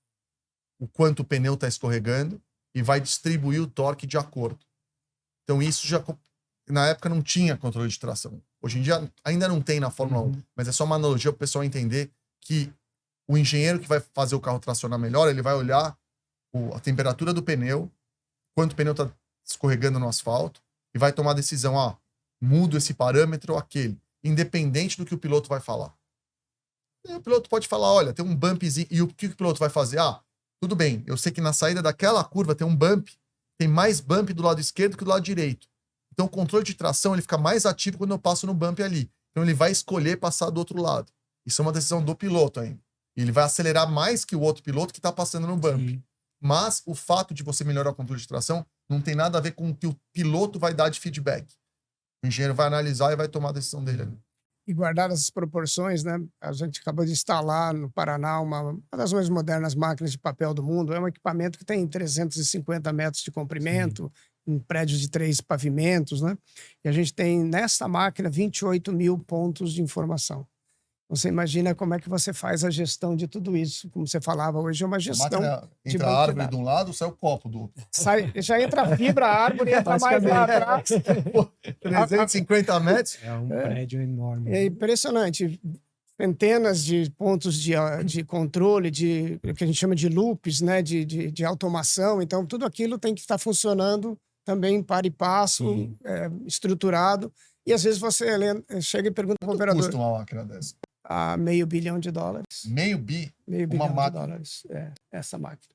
o quanto o pneu está escorregando e vai distribuir o torque de acordo. Então isso já, na época, não tinha controle de tração. Hoje em dia ainda não tem na Fórmula 1, mas é só uma analogia para o pessoal entender que o engenheiro que vai fazer o carro tracionar melhor, ele vai olhar a temperatura do pneu, quanto o pneu está escorregando no asfalto, e vai tomar a decisão, mudo esse parâmetro ou aquele, independente do que o piloto vai falar. E o piloto pode falar, olha, tem um bumpzinho, e o que o piloto vai fazer? Tudo bem, eu sei que na saída daquela curva tem um bump, tem mais bump do lado esquerdo que do lado direito. Então o controle de tração ele fica mais ativo quando eu passo no bump ali. Então ele vai escolher passar do outro lado. Isso é uma decisão do piloto ainda. Ele vai acelerar mais que o outro piloto que está passando no bump. Sim. Mas o fato de você melhorar o controle de tração não tem nada a ver com o que o piloto vai dar de feedback. O engenheiro vai analisar e vai tomar a decisão dele ali. E guardadas as proporções, né? A gente acabou de instalar no Paraná uma das mais modernas máquinas de papel do mundo. É um equipamento que tem 350 metros de comprimento, em prédios de 3 pavimentos, né? E a gente tem, nessa máquina, 28 mil pontos de informação. Você imagina como é que você faz a gestão de tudo isso. Como você falava, hoje é uma gestão. Entra a árvore de um lado, sai o copo do outro. Já entra a fibra, a árvore entra mais lá atrás. 350 metros. É um prédio enorme. É impressionante. Centenas de pontos de controle, o que a gente chama de loops, né? de automação. Então, tudo aquilo tem que estar funcionando também para e passo, estruturado. E às vezes você chega e pergunta para o operador. Quanto custa uma máquina dessa? $500 milhão. Meio bi? $500 milhão. Essa máquina.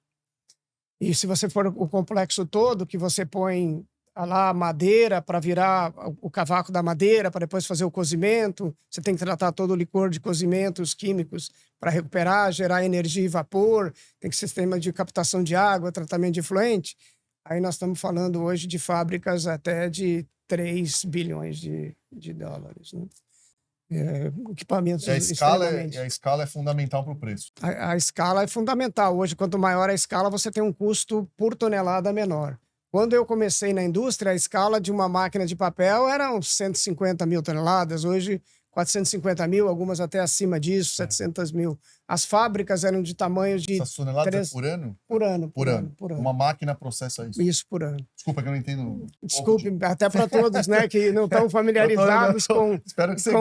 E se você for o complexo todo, que você põe lá a madeira para virar o cavaco da madeira, para depois fazer o cozimento, você tem que tratar todo o licor de cozimentos químicos para recuperar, gerar energia e vapor, tem que sistema de captação de água, tratamento de efluente. Aí nós estamos falando hoje de fábricas até de $3 bilhões de dólares, né? Equipamentos extremamente. A escala é fundamental para o preço. A escala é fundamental. Hoje, quanto maior a escala, você tem um custo por tonelada menor. Quando eu comecei na indústria, a escala de uma máquina de papel era uns 150 mil toneladas. Hoje, 450 mil, algumas até acima disso, 700 mil. As fábricas eram de tamanhos de... Essas toneladas por ano? Por ano. Uma máquina processa isso? Isso, por ano. Desculpa que eu não entendo. Desculpe, até para todos, né, que não estão familiarizados com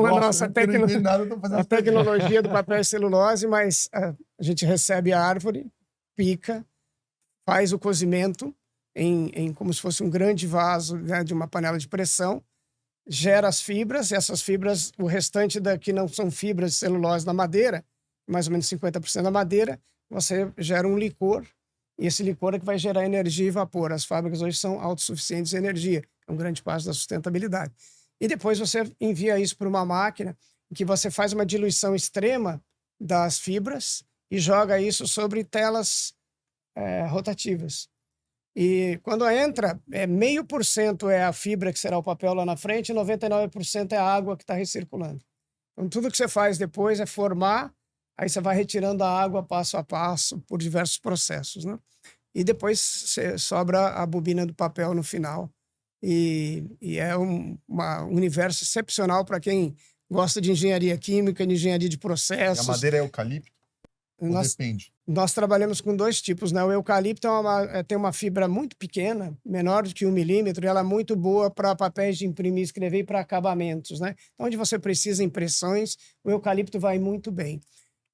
a nossa a tecnologia do papel e celulose, mas a gente recebe a árvore, pica, faz o cozimento em como se fosse um grande vaso, né, de uma panela de pressão, gera as fibras, e essas fibras, o restante que não são fibras de celulose da madeira, mais ou menos 50% da madeira, você gera um licor, e esse licor é que vai gerar energia e vapor. As fábricas hoje são autossuficientes em energia, é um grande passo da sustentabilidade. E depois você envia isso para uma máquina, em que você faz uma diluição extrema das fibras e joga isso sobre telas rotativas. E quando entra, 0,5% é a fibra que será o papel lá na frente e 99% é a água que está recirculando. Então, tudo que você faz depois é formar, aí você vai retirando a água passo a passo por diversos processos, né? E depois sobra a bobina do papel no final. E é um universo excepcional para quem gosta de engenharia química, de engenharia de processos. E a madeira é eucalipto? Depende. Nós trabalhamos com 2 tipos, né? O eucalipto tem uma fibra muito pequena, menor do que 1 milímetro, e ela é muito boa para papéis de imprimir e escrever e para acabamentos, né? Então, onde você precisa impressões, o eucalipto vai muito bem.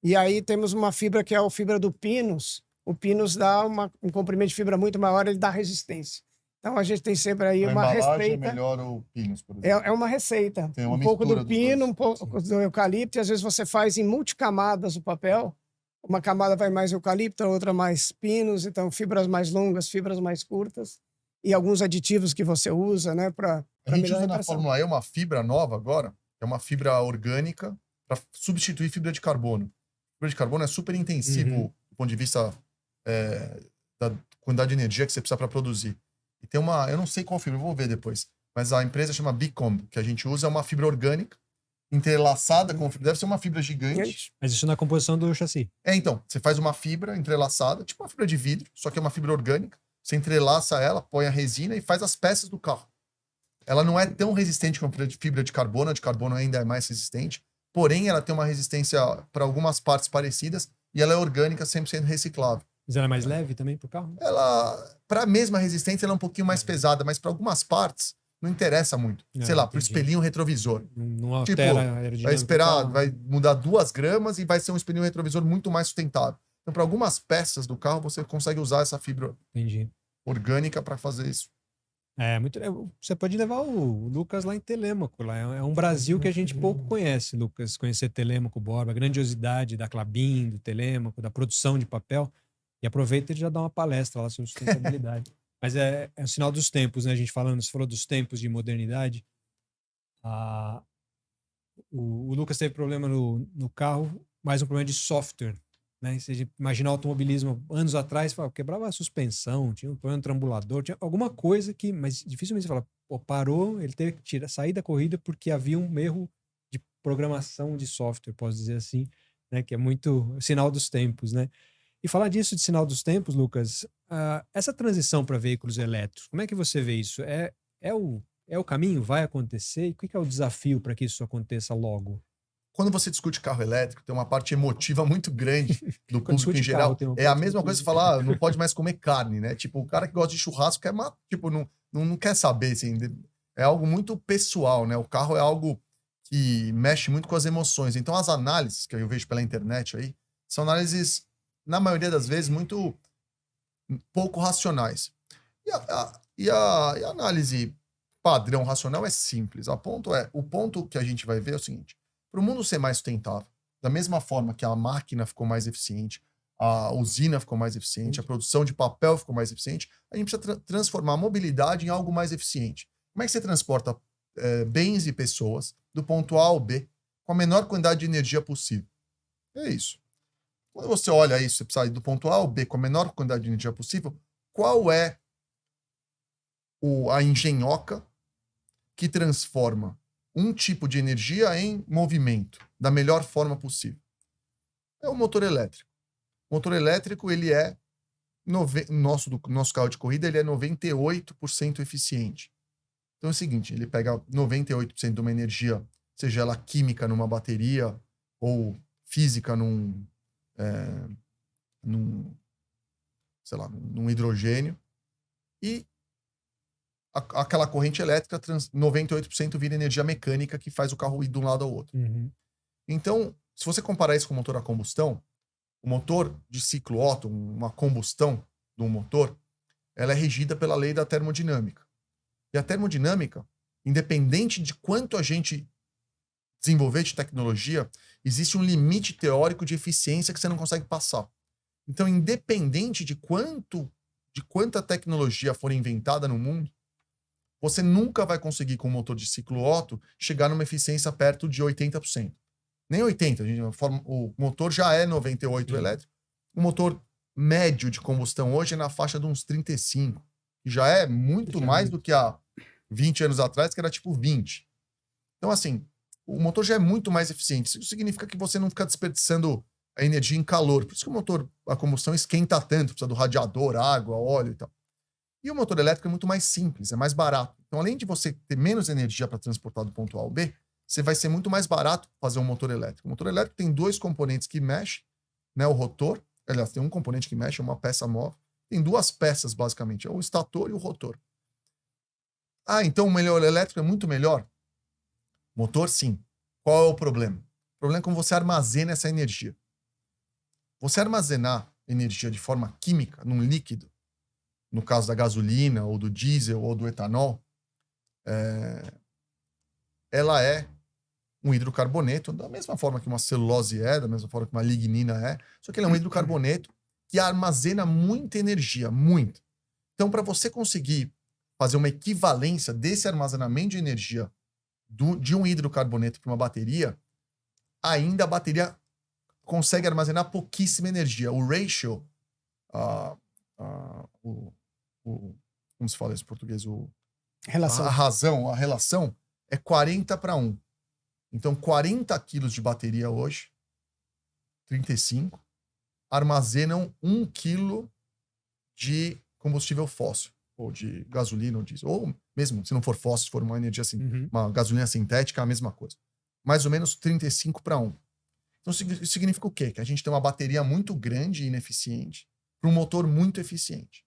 E aí temos uma fibra que é a fibra do pinus. O pinus dá um comprimento de fibra muito maior, ele dá resistência. Então, a gente tem sempre aí uma receita. É melhor o pinus, por exemplo. É uma receita. Tem uma um pouco do pino, dois. Um pouco do eucalipto, e às vezes você faz em multicamadas o papel. Uma camada vai mais eucalipto, a outra mais pinos, então fibras mais longas, fibras mais curtas e alguns aditivos que você usa, né, para A gente usa na Fórmula E uma fibra nova agora, é uma fibra orgânica, para substituir fibra de carbono. Fibra de carbono é super intensivo do ponto de vista da quantidade de energia que você precisa para produzir. E tem eu não sei qual fibra, eu vou ver depois, mas a empresa chama Bicomb, que a gente usa, é uma fibra orgânica, entrelaçada com fibra, deve ser uma fibra gigante. Mas isso na composição do chassi. Então, você faz uma fibra entrelaçada, tipo uma fibra de vidro, só que é uma fibra orgânica, você entrelaça ela, põe a resina e faz as peças do carro. Ela não é tão resistente como a fibra de carbono ainda é mais resistente, porém ela tem uma resistência para algumas partes parecidas e ela é orgânica, 100% reciclável. Mas ela é mais leve também pro carro? Ela, para a mesma resistência, ela é um pouquinho mais pesada, mas para algumas partes não interessa muito. Sei lá, pro espelhinho retrovisor. Não altera a aerodinâmica. Vai mudar 2 gramas e vai ser um espelhinho retrovisor muito mais sustentável. Então, para algumas peças do carro, você consegue usar essa fibra orgânica para fazer isso. Você pode levar o Lucas lá em Telêmaco. Lá. É um Brasil que a gente pouco conhece, Lucas. Conhecer Telêmaco, Borba, a grandiosidade da Klabin, do Telêmaco, da produção de papel. E aproveita e já dá uma palestra lá sobre sustentabilidade. Mas é um sinal dos tempos, né? A gente você falou dos tempos de modernidade. O Lucas teve problema no carro, mais um problema de software. Né? Se a gente imaginar o automobilismo anos atrás, quebrava a suspensão, tinha um problema no trambulador, tinha alguma coisa que... Mas dificilmente você fala, parou, ele teve que sair da corrida porque havia um erro de programação de software, posso dizer assim, né? Que é muito sinal dos tempos, né? E falar disso de sinal dos tempos, Lucas, essa transição para veículos elétricos, como é que você vê isso? É o caminho? Vai acontecer? E o que é o desafio para que isso aconteça logo? Quando você discute carro elétrico, tem uma parte emotiva muito grande do público em geral. É a mesma coisa que falar, não pode mais comer carne, né? Tipo, o cara que gosta de churrasco não quer saber, assim. É algo muito pessoal, né? O carro é algo que mexe muito com as emoções. Então, as análises que eu vejo pela internet aí, são análises, na maioria das vezes, muito pouco racionais. E a análise padrão racional é simples. O ponto que a gente vai ver é o seguinte: para o mundo ser mais sustentável, da mesma forma que a máquina ficou mais eficiente, a usina ficou mais eficiente, a produção de papel ficou mais eficiente, a gente precisa transformar a mobilidade em algo mais eficiente. Como é que você transporta bens e pessoas do ponto A ao B com a menor quantidade de energia possível? É isso. Quando você olha isso, você precisa ir do ponto A ao B com a menor quantidade de energia possível, qual é a engenhoca que transforma um tipo de energia em movimento da melhor forma possível? É o motor elétrico. O motor elétrico, ele é nosso carro de corrida, ele é 98% eficiente. Então é o seguinte, ele pega 98% de uma energia, seja ela química numa bateria ou física num hidrogênio, e aquela corrente elétrica, 98% vira energia mecânica que faz o carro ir de um lado ao outro. Então, se você comparar isso com o motor a combustão, o motor de ciclo Otto, uma combustão de um motor, ela é regida pela lei da termodinâmica. E a termodinâmica, independente de quanto a gente desenvolver de tecnologia, existe um limite teórico de eficiência que você não consegue passar. Então, independente de quanta tecnologia for inventada no mundo, você nunca vai conseguir, com o motor de ciclo Otto, chegar numa eficiência perto de 80%. Nem 80%. O motor já é 98% elétrico. O motor médio de combustão hoje é na faixa de uns 35%. Que já é muito mais do que há 20 anos atrás, que era tipo 20%. Então, assim, o motor já é muito mais eficiente. Isso significa que você não fica desperdiçando a energia em calor. Por isso que o motor a combustão esquenta tanto, precisa do radiador, água, óleo e tal. E o motor elétrico é muito mais simples, é mais barato. Então, além de você ter menos energia para transportar do ponto A ao B, você vai ser muito mais barato fazer um motor elétrico. O motor elétrico tem 2 componentes que mexem, né? O rotor, aliás, tem um componente que mexe, é uma peça móvel. Tem 2 peças, basicamente, é o estator e o rotor. Então o melhor elétrico é muito melhor? Motor, sim. Qual é o problema? O problema é como você armazena essa energia. Você armazenar energia de forma química, num líquido, no caso da gasolina, ou do diesel, ou do etanol, ela é um hidrocarboneto, da mesma forma que uma celulose da mesma forma que uma lignina só que ele é um hidrocarboneto que armazena muita energia, muito. Então, para você conseguir fazer uma equivalência desse armazenamento de energia de um hidrocarboneto para uma bateria, ainda a bateria consegue armazenar pouquíssima energia. O ratio, como se fala isso em português? A relação é 40:1. Então, 40 quilos de bateria hoje, 35, armazenam 1 quilo de combustível fóssil, ou de gasolina, ou diesel. Ou mesmo, se não for fóssil, se for uma energia assim, uma gasolina sintética, é a mesma coisa. Mais ou menos 35:1. Então, isso significa o quê? Que a gente tem uma bateria muito grande e ineficiente para um motor muito eficiente.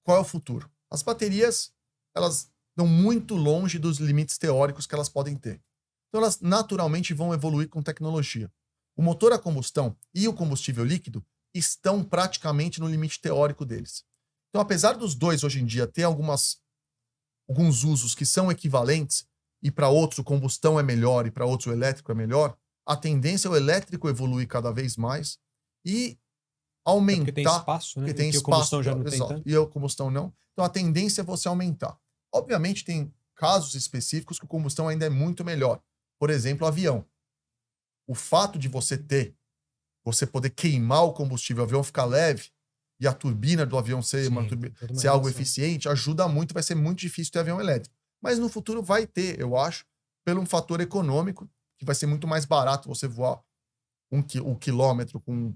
Qual é o futuro? As baterias, elas estão muito longe dos limites teóricos que elas podem ter. Então, elas naturalmente vão evoluir com tecnologia. O motor a combustão e o combustível líquido estão praticamente no limite teórico deles. Então, apesar dos dois hoje em dia ter alguns usos que são equivalentes, e para outros o combustão é melhor e para outros o elétrico é melhor, a tendência é o elétrico evoluir cada vez mais e aumentar. Porque tem espaço, né? Porque tem espaço, o combustão já não tem tanto. E a combustão não. Então a tendência é você aumentar. Obviamente tem casos específicos que o combustão ainda é muito melhor. Por exemplo, o avião. O fato de você poder queimar o combustível, o avião ficar leve e a turbina do avião ser algo eficiente, ajuda muito, vai ser muito difícil ter avião elétrico. Mas no futuro vai ter, eu acho, pelo um fator econômico, que vai ser muito mais barato você voar um quilômetro com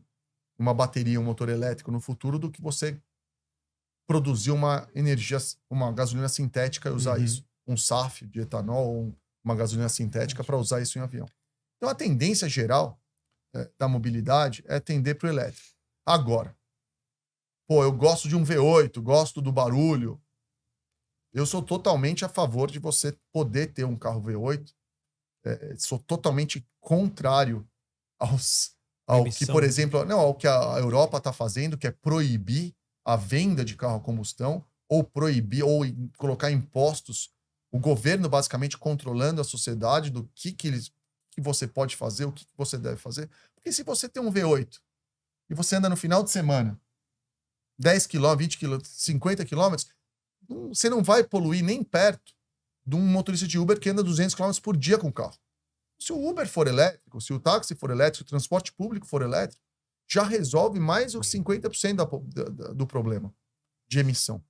uma bateria, um motor elétrico no futuro, do que você produzir uma gasolina sintética e usar isso, um SAF de etanol ou uma gasolina sintética para usar isso em avião. Então a tendência geral da mobilidade é tender para o elétrico. Agora, eu gosto de um V8, gosto do barulho. Eu sou totalmente a favor de você poder ter um carro V8. Sou totalmente contrário ao que, por exemplo, ao que a Europa está fazendo, que é proibir a venda de carro a combustão, ou proibir, ou colocar impostos, o governo basicamente controlando a sociedade do que você pode fazer, o que você deve fazer. Porque se você tem um V8 e você anda no final de semana 10 km, 20 km, 50 km, você não vai poluir nem perto de um motorista de Uber que anda 200 km por dia com o carro. Se o Uber for elétrico, se o táxi for elétrico, se o transporte público for elétrico, já resolve mais do que 50% do problema de emissão.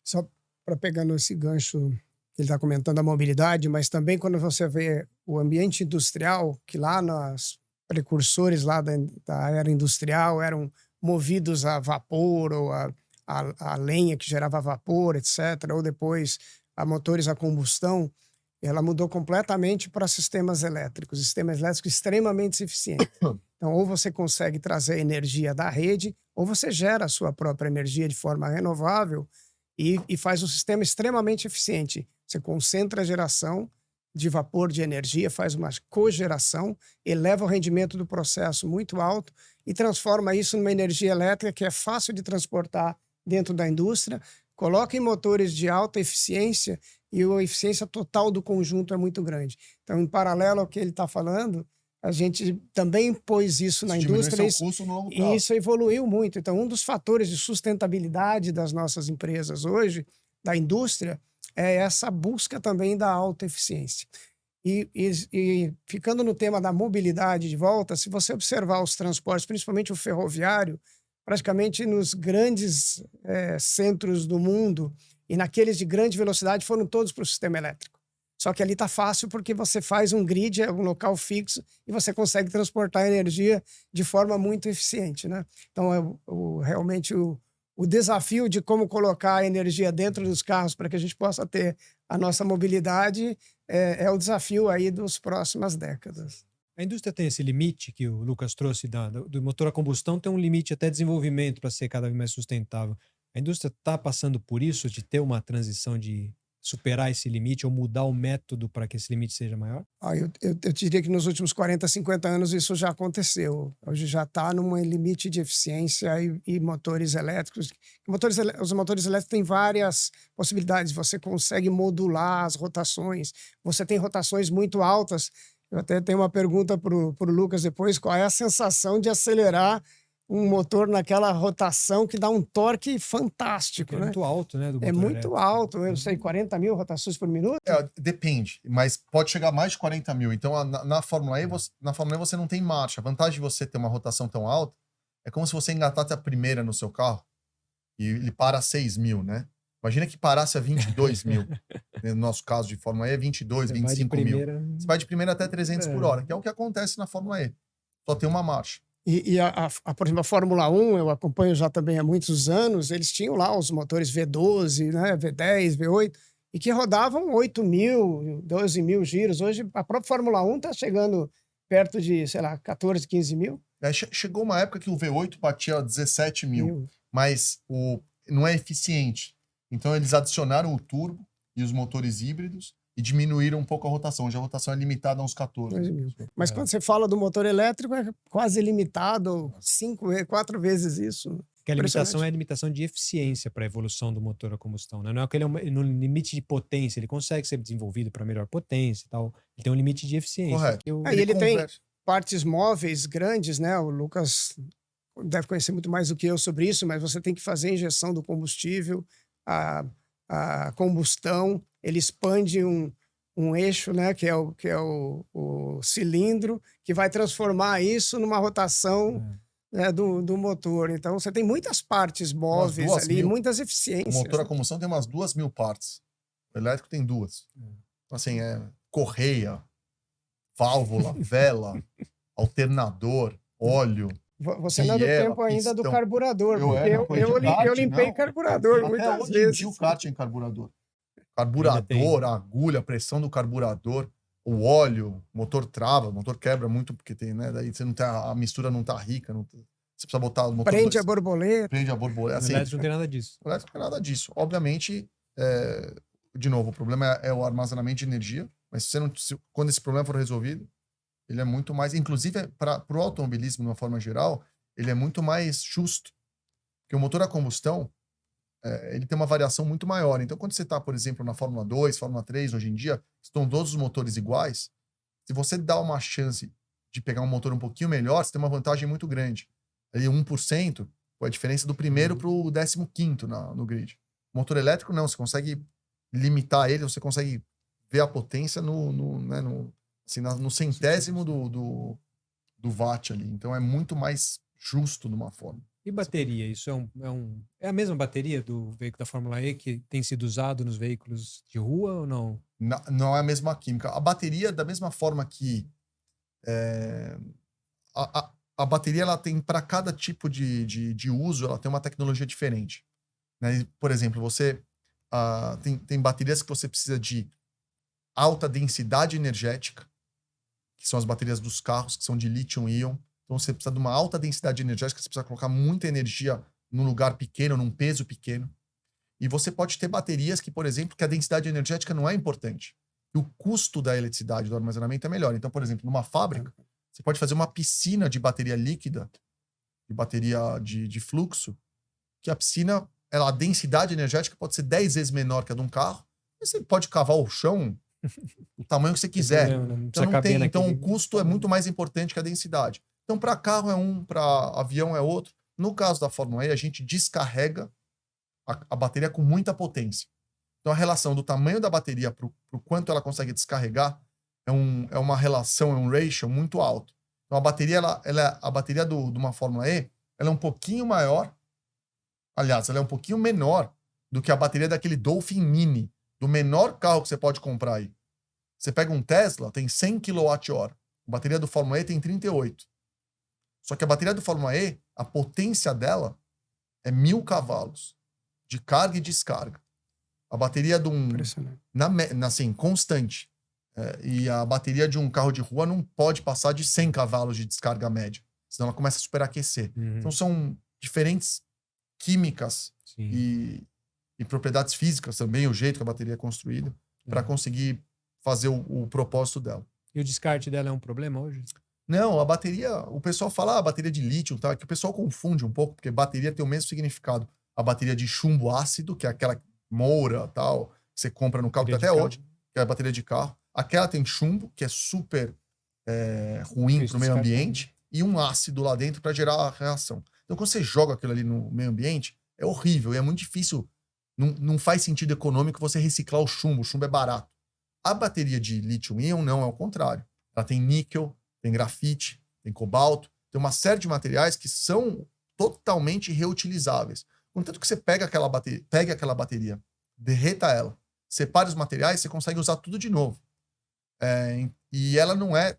Só para pegando esse gancho que ele está comentando, a mobilidade, mas também quando você vê o ambiente industrial, que lá nos precursores lá da era industrial eram movidos a vapor ou a lenha que gerava vapor, etc., ou depois a motores a combustão, ela mudou completamente para sistemas elétricos extremamente eficientes. Então, ou você consegue trazer energia da rede, ou você gera a sua própria energia de forma renovável e faz um sistema extremamente eficiente. Você concentra a geração de vapor de energia, faz uma cogeração, eleva o rendimento do processo muito alto e transforma isso numa energia elétrica que é fácil de transportar dentro da indústria, coloca em motores de alta eficiência e a eficiência total do conjunto é muito grande. Então, em paralelo ao que ele está falando, a gente também pôs isso na indústria e isso evoluiu muito. Então, um dos fatores de sustentabilidade das nossas empresas hoje, da indústria, é essa busca também da alta eficiência. E ficando no tema da mobilidade de volta, se você observar os transportes, principalmente o ferroviário, praticamente nos grandes centros do mundo e naqueles de grande velocidade foram todos para o sistema elétrico. Só que ali está fácil porque você faz um grid, um local fixo, e você consegue transportar energia de forma muito eficiente, né? Então, realmente o desafio de como colocar a energia dentro dos carros para que a gente possa ter a nossa mobilidade é o desafio aí das próximas décadas. A indústria tem esse limite que o Lucas trouxe do motor a combustão, tem um limite até de desenvolvimento para ser cada vez mais sustentável. A indústria está passando por isso, de ter uma transição de superar esse limite ou mudar o método para que esse limite seja maior? Eu diria que nos últimos 40, 50 anos isso já aconteceu. Hoje já está num limite de eficiência e motores elétricos. Os motores elétricos têm várias possibilidades. Você consegue modular as rotações. Você tem rotações muito altas. Eu até tenho uma pergunta para o Lucas depois. Qual é a sensação de acelerar um motor naquela rotação que dá um torque fantástico, É né? muito alto, né? Do É motor muito elétrico. alto, eu não sei, 40 mil rotações por minuto? Depende, mas pode chegar a mais de 40 mil. Então, na Fórmula E, você não tem marcha. A vantagem de você ter uma rotação tão alta é como se você engatasse a primeira no seu carro e ele para a 6 mil, né? Imagina que parasse a 22 mil. No nosso caso de Fórmula E, é 22, Você vai de 25 mil. primeira... Você vai de primeira até 300 por hora, que é o que acontece na Fórmula E. Só tem uma marcha. E por exemplo, a Fórmula 1, eu acompanho já também há muitos anos, eles tinham lá os motores V12, né, V10, V8, e que rodavam 8 mil, 12 mil giros. Hoje, a própria Fórmula 1 está chegando perto de, sei lá, 14, 15 mil. Chegou uma época que o V8 batia 17 mil, mas não é eficiente. Então, eles adicionaram o turbo e os motores híbridos e diminuíram um pouco a rotação. Hoje a rotação é limitada a uns 14. Mas quando você fala do motor elétrico, é quase limitado, 4 vezes isso. Porque a limitação é a limitação de eficiência para a evolução do motor a combustão, né? Não é que ele é no limite de potência, ele consegue ser desenvolvido para melhor potência e tal. Ele tem um limite de eficiência. Correto. Ele tem partes móveis grandes, né? O Lucas deve conhecer muito mais do que eu sobre isso, mas você tem que fazer a injeção do combustível, a combustão, ele expande um eixo, né, que é o cilindro, que vai transformar isso numa rotação né, do motor. Então, você tem muitas partes móveis ali, muitas eficiências. O motor a combustão tem umas 2.000 partes. O elétrico tem 2. Então, assim, correia, válvula, vela, alternador, óleo. Você não é do tempo ainda do carburador, porque eu limpei carburador muitas vezes. Hoje em dia o kart em carburador. Carburador, a agulha, a pressão do carburador, o óleo, o motor trava, o motor quebra muito porque tem, né? Daí você não tem, a mistura não tá rica, você precisa botar o motor. Prende a borboleta. Prende a borboleta. Assim, o elétrico não tem nada disso. O elétrico não tem nada disso. Obviamente, de novo, o problema é o armazenamento de energia, mas quando esse problema for resolvido, ele é muito mais, inclusive para o automobilismo de uma forma geral, ele é muito mais justo, porque o motor a combustão ele tem uma variação muito maior. Então, quando você está, por exemplo, na Fórmula 2, Fórmula 3, hoje em dia, estão todos os motores iguais, se você dá uma chance de pegar um motor um pouquinho melhor, você tem uma vantagem muito grande. Ali 1%, a diferença do primeiro para o 15º no grid. O motor elétrico, não, você consegue limitar ele, você consegue ver a potência no centésimo do watt ali. Então, é muito mais justo de uma forma. E bateria? Isso é a mesma bateria do veículo da Fórmula E que tem sido usado nos veículos de rua ou não? Não é a mesma química. A bateria, da mesma forma que a bateria ela tem para cada tipo de uso, ela tem uma tecnologia diferente. Né? Por exemplo, você tem baterias que você precisa de alta densidade energética, que são as baterias dos carros, que são de lítio-íon. Então, você precisa de uma alta densidade energética, você precisa colocar muita energia num lugar pequeno, num peso pequeno. E você pode ter baterias que, por exemplo, que a densidade energética não é importante. E o custo da eletricidade, do armazenamento é melhor. Então, por exemplo, numa fábrica, você pode fazer uma piscina de bateria líquida, de bateria de fluxo, que a piscina, a densidade energética pode ser 10 vezes menor que a de um carro. E você pode cavar o chão o tamanho que você quiser. Então, o custo é muito mais importante que a densidade. Então, para carro é para avião é outro. No caso da Fórmula E, a gente descarrega a bateria com muita potência. Então, a relação do tamanho da bateria para o quanto ela consegue descarregar é uma relação, é um ratio muito alto. Então, a bateria, a bateria de uma Fórmula E, ela é um pouquinho maior. Aliás, ela é um pouquinho menor do que a bateria daquele Dolphin Mini, do menor carro que você pode comprar aí. Você pega um Tesla, tem 100 kWh. A bateria do Fórmula E tem 38. Só que a bateria do Fórmula E, a potência dela é 1.000 cavalos de carga e descarga. A bateria de constante. E a bateria de um carro de rua não pode passar de 100 cavalos de descarga média. Senão ela começa a superaquecer. Então são diferentes químicas e propriedades físicas também, o jeito que a bateria é construída, para conseguir fazer o propósito dela. E o descarte dela é um problema hoje? Não, a bateria, o pessoal fala a bateria de lítio, tá? Que o pessoal confunde um pouco, porque bateria tem o mesmo significado. A bateria de chumbo ácido, que é aquela moura, tal, que você compra no carro, até hoje, que é a bateria de carro. Aquela tem chumbo, que é super ruim para o meio ambiente, e um ácido lá dentro para gerar a reação. Então, quando você joga aquilo ali no meio ambiente, é horrível e é muito difícil. Não faz sentido econômico você reciclar o chumbo. O chumbo é barato. A bateria de lítio-íon não, é o contrário. Ela tem níquel, tem grafite, tem cobalto, tem uma série de materiais que são totalmente reutilizáveis. Contanto que você pegue aquela bateria, derreta ela, separe os materiais, você consegue usar tudo de novo. E ela não é...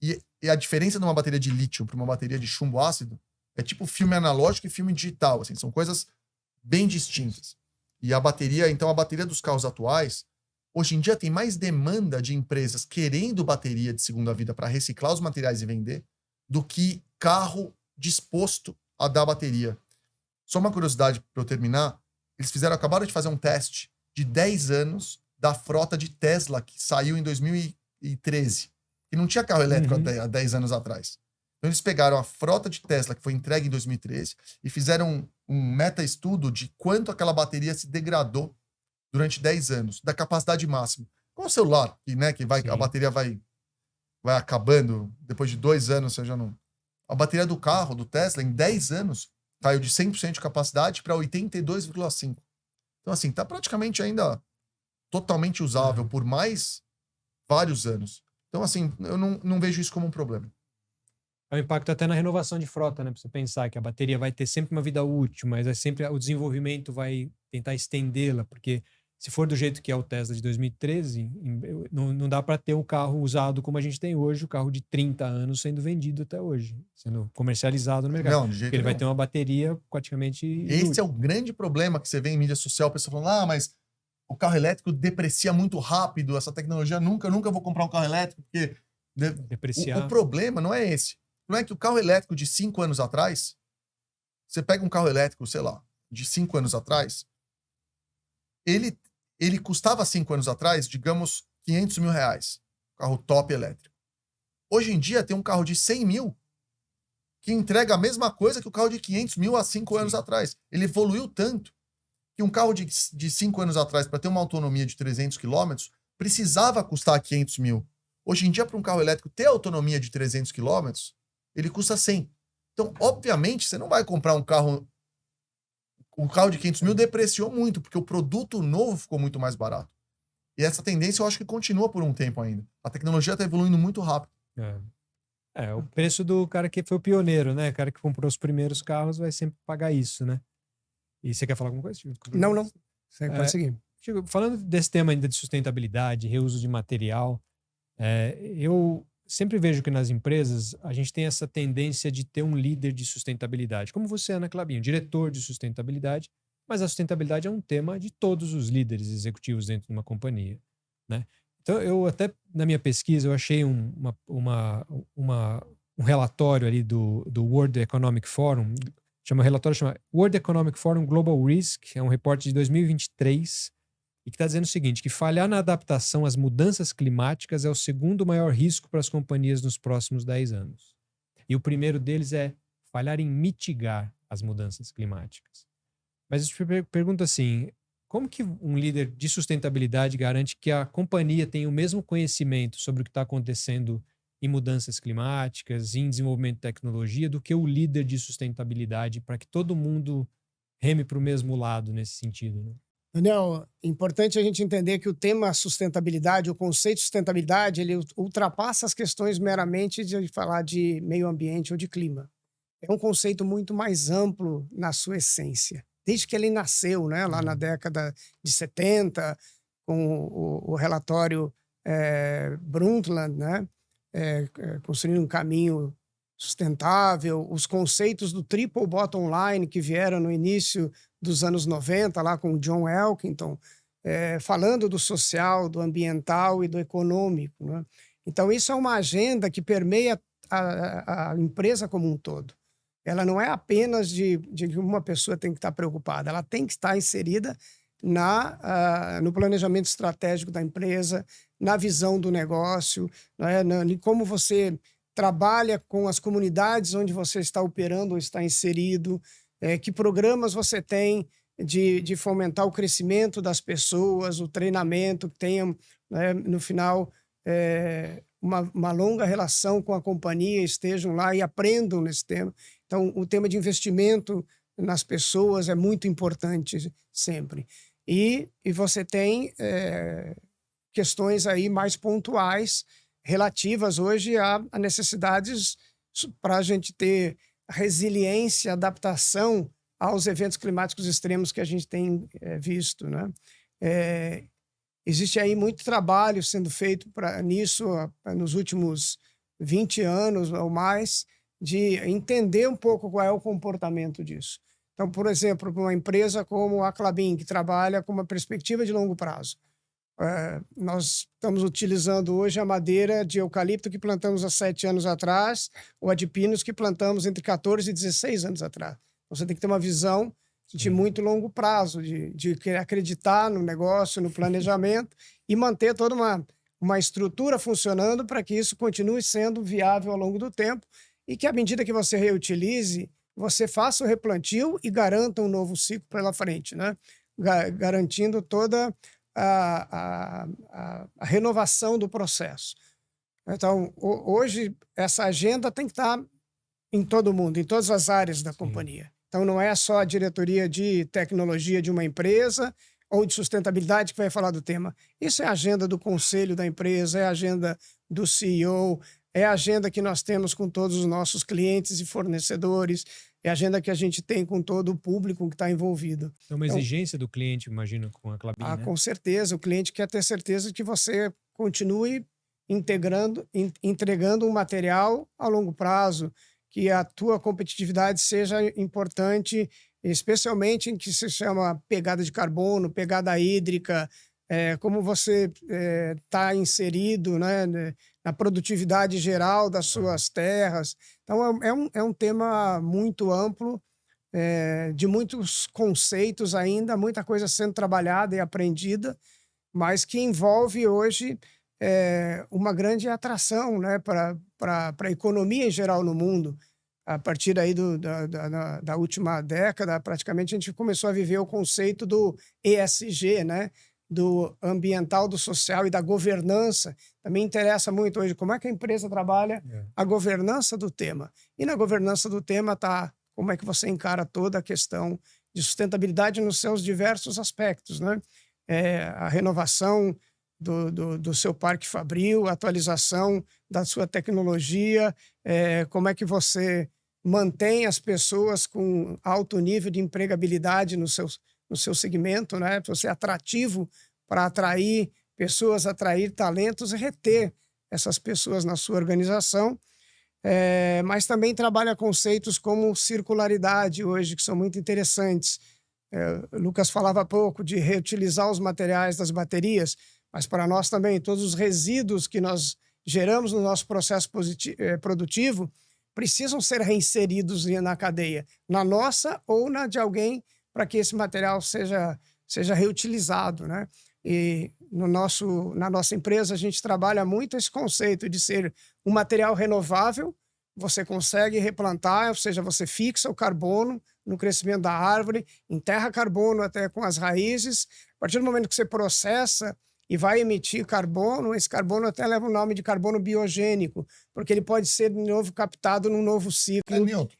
E a diferença de uma bateria de lítio para uma bateria de chumbo ácido é tipo filme analógico e filme digital. Assim, são coisas bem distintas. E a bateria dos carros atuais, hoje em dia tem mais demanda de empresas querendo bateria de segunda vida para reciclar os materiais e vender do que carro disposto a dar bateria. Só uma curiosidade para eu terminar, acabaram de fazer um teste de 10 anos da frota de Tesla que saiu em 2013. E não tinha carro elétrico há 10 anos atrás. Então eles pegaram a frota de Tesla que foi entregue em 2013 e fizeram um meta-estudo de quanto aquela bateria se degradou durante 10 anos, da capacidade máxima. Com o celular, a bateria vai acabando, depois de 2 anos você já não... A bateria do carro, do Tesla, em 10 anos, caiu de 100% de capacidade para 82,5%. Então, assim, tá praticamente ainda totalmente usável por mais vários anos. Então, assim, eu não vejo isso como um problema. É um impacto até na renovação de frota, né? Pra você pensar que a bateria vai ter sempre uma vida útil, mas é sempre o desenvolvimento vai tentar estendê-la, porque se for do jeito que é o Tesla de 2013, não dá para ter um carro usado como a gente tem hoje, o carro de 30 anos sendo vendido até hoje, sendo comercializado no mercado. Não, de jeito Porque ele vai nenhum. ter uma bateria praticamente Esse inútil. é o grande problema que você vê em mídia social, a pessoa falando, mas o carro elétrico deprecia muito rápido, essa tecnologia, nunca vou comprar um carro elétrico, porque Depreciar. o problema não é esse. Não é que o carro elétrico de 5 anos atrás, você pega um carro elétrico, sei lá, de 5 anos atrás, ele custava 5 anos atrás, digamos, 500 mil reais. Carro top elétrico. Hoje em dia tem um carro de 100 mil que entrega a mesma coisa que o carro de 500 mil há 5 anos atrás. Ele evoluiu tanto que um carro de 5 anos atrás, para ter uma autonomia de 300 quilômetros, precisava custar 500 mil. Hoje em dia, para um carro elétrico ter autonomia de 300 quilômetros, ele custa 100. Então, obviamente, você não vai comprar um carro... O carro de 500 mil depreciou muito, porque o produto novo ficou muito mais barato. E essa tendência eu acho que continua por um tempo ainda. A tecnologia está evoluindo muito rápido. O preço do cara que foi o pioneiro, né? O cara que comprou os primeiros carros vai sempre pagar isso, né? E você quer falar alguma coisa, Chico? Não. Você pode seguir. Chico, falando desse tema ainda de sustentabilidade, reuso de material, eu sempre vejo que nas empresas a gente tem essa tendência de ter um líder de sustentabilidade, como você, Ana Clabinho, diretor de sustentabilidade, mas a sustentabilidade é um tema de todos os líderes executivos dentro de uma companhia, né? Então, eu até, na minha pesquisa, eu achei um relatório ali do World Economic Forum, o relatório chama World Economic Forum Global Risk, é um reporte de 2023, e que está dizendo o seguinte, que falhar na adaptação às mudanças climáticas é o segundo maior risco para as companhias nos próximos 10 anos. E o primeiro deles é falhar em mitigar as mudanças climáticas. Mas eu te pergunto assim, como que um líder de sustentabilidade garante que a companhia tenha o mesmo conhecimento sobre o que está acontecendo em mudanças climáticas, em desenvolvimento de tecnologia, do que o líder de sustentabilidade, para que todo mundo reme para o mesmo lado nesse sentido, né? Daniel, é importante a gente entender que o tema sustentabilidade, o conceito de sustentabilidade, ele ultrapassa as questões meramente de falar de meio ambiente ou de clima. É um conceito muito mais amplo na sua essência. Desde que ele nasceu, né, lá na década de 70, com o relatório Brundtland, né, construindo um caminho sustentável, os conceitos do triple bottom line que vieram no início dos anos 90, lá com o John Elkington, falando do social, do ambiental e do econômico, né? Então, isso é uma agenda que permeia a empresa como um todo. Ela não é apenas de que uma pessoa tem que estar preocupada, ela tem que estar inserida no planejamento estratégico da empresa, na visão do negócio, né? Em como você trabalha com as comunidades onde você está operando ou está inserido, que programas você tem de fomentar o crescimento das pessoas, o treinamento, que tenha, né, no final, uma longa relação com a companhia, estejam lá e aprendam nesse tema. Então, o tema de investimento nas pessoas é muito importante sempre. E você tem questões aí mais pontuais relativas hoje a necessidades para a gente ter resiliência, adaptação aos eventos climáticos extremos que a gente tem visto, né? Existe aí muito trabalho sendo feito nisso nos últimos 20 anos ou mais, de entender um pouco qual é o comportamento disso. Então, por exemplo, uma empresa como a Klabin, que trabalha com uma perspectiva de longo prazo. Nós estamos utilizando hoje a madeira de eucalipto que plantamos há 7 anos atrás, ou a de pinos que plantamos entre 14 e 16 anos atrás. Você tem que ter uma visão de muito longo prazo, de acreditar no negócio, no planejamento e manter toda uma estrutura funcionando para que isso continue sendo viável ao longo do tempo e que, à medida que você reutilize, você faça o replantio e garanta um novo ciclo pela frente, né? Garantindo toda a renovação do processo. Então, hoje, essa agenda tem que estar em todo mundo, em todas as áreas da companhia. Então, não é só a diretoria de tecnologia de uma empresa ou de sustentabilidade que vai falar do tema. Isso é a agenda do conselho da empresa, é a agenda do CEO, é a agenda que nós temos com todos os nossos clientes e fornecedores, é a agenda que a gente tem com todo o público que está envolvido. É uma exigência do cliente, imagino, com a Klabin, né? Com certeza. O cliente quer ter certeza que você continue entregando um material a longo prazo, que a tua competitividade seja importante, especialmente em que se chama pegada de carbono, pegada hídrica, como você está inserido, né, na produtividade geral das suas terras. Então, é um tema muito amplo, de muitos conceitos ainda, muita coisa sendo trabalhada e aprendida, mas que envolve hoje uma grande atração, né, para a economia em geral no mundo. A partir aí da última década, praticamente, a gente começou a viver o conceito do ESG, né, do ambiental, do social e da governança. Também interessa muito hoje como é que a empresa trabalha a governança do tema. E na governança do tema está como é que você encara toda a questão de sustentabilidade nos seus diversos aspectos, né? A renovação do seu parque fabril, a atualização da sua tecnologia, como é que você mantém as pessoas com alto nível de empregabilidade no seu segmento, né? Você é atrativo para atrair pessoas, atrair talentos e reter essas pessoas na sua organização. Mas também trabalha conceitos como circularidade hoje, que são muito interessantes. O Lucas falava há pouco de reutilizar os materiais das baterias, mas para nós também, todos os resíduos que nós geramos no nosso processo produtivo precisam ser reinseridos na cadeia, na nossa ou na de alguém, para que esse material seja reutilizado, né? E na nossa empresa, a gente trabalha muito esse conceito de ser um material renovável. Você consegue replantar, ou seja, você fixa o carbono no crescimento da árvore, enterra carbono até com as raízes. A partir do momento que você processa e vai emitir carbono, esse carbono até leva o nome de carbono biogênico, porque ele pode ser de novo captado num novo ciclo. É neutro.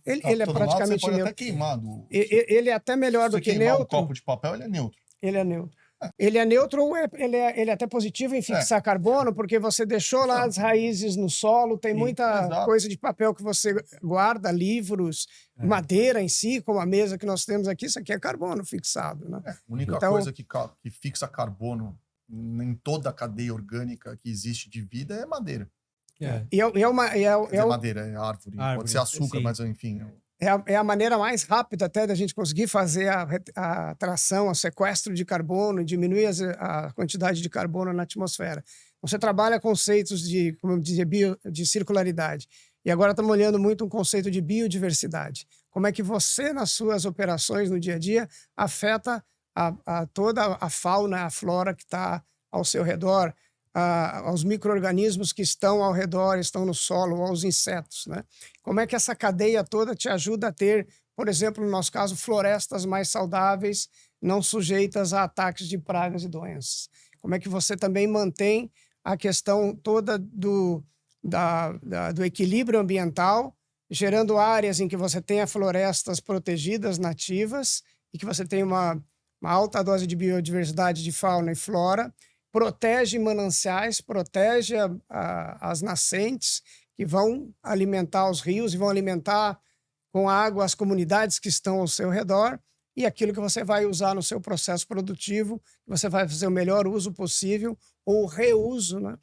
Ele é praticamente neutro. Até queimado. Ele é até melhor do que neutro. Um copo de papel, ele é neutro. Ele é neutro. Ele é neutro ou ele é até positivo em fixar carbono, porque você deixou lá as raízes no solo, tem muita coisa de papel que você guarda, livros, madeira em si, como a mesa que nós temos aqui, isso aqui é carbono fixado, né? A única coisa que fixa carbono em toda a cadeia orgânica que existe de vida é madeira. Madeira, é árvore. Pode ser açúcar, sim. Mas enfim... É a maneira mais rápida até da gente conseguir fazer a tração, o sequestro de carbono, diminuir a quantidade de carbono na atmosfera. Você trabalha conceitos de, como eu dizia, de circularidade. E agora estamos olhando muito um conceito de biodiversidade. Como é que você, nas suas operações no dia a dia, afeta toda a fauna, a flora que está ao seu redor, aos micro-organismos que estão ao redor, estão no solo, aos insetos, né? Como é que essa cadeia toda te ajuda a ter, por exemplo, no nosso caso, florestas mais saudáveis, não sujeitas a ataques de pragas e doenças? Como é que você também mantém a questão toda do equilíbrio ambiental, gerando áreas em que você tenha florestas protegidas, nativas, e que você tenha uma alta dose de biodiversidade de fauna e flora, protege mananciais, protege as nascentes, que vão alimentar os rios e vão alimentar com água as comunidades que estão ao seu redor, e aquilo que você vai usar no seu processo produtivo, você vai fazer o melhor uso possível, ou reuso, né?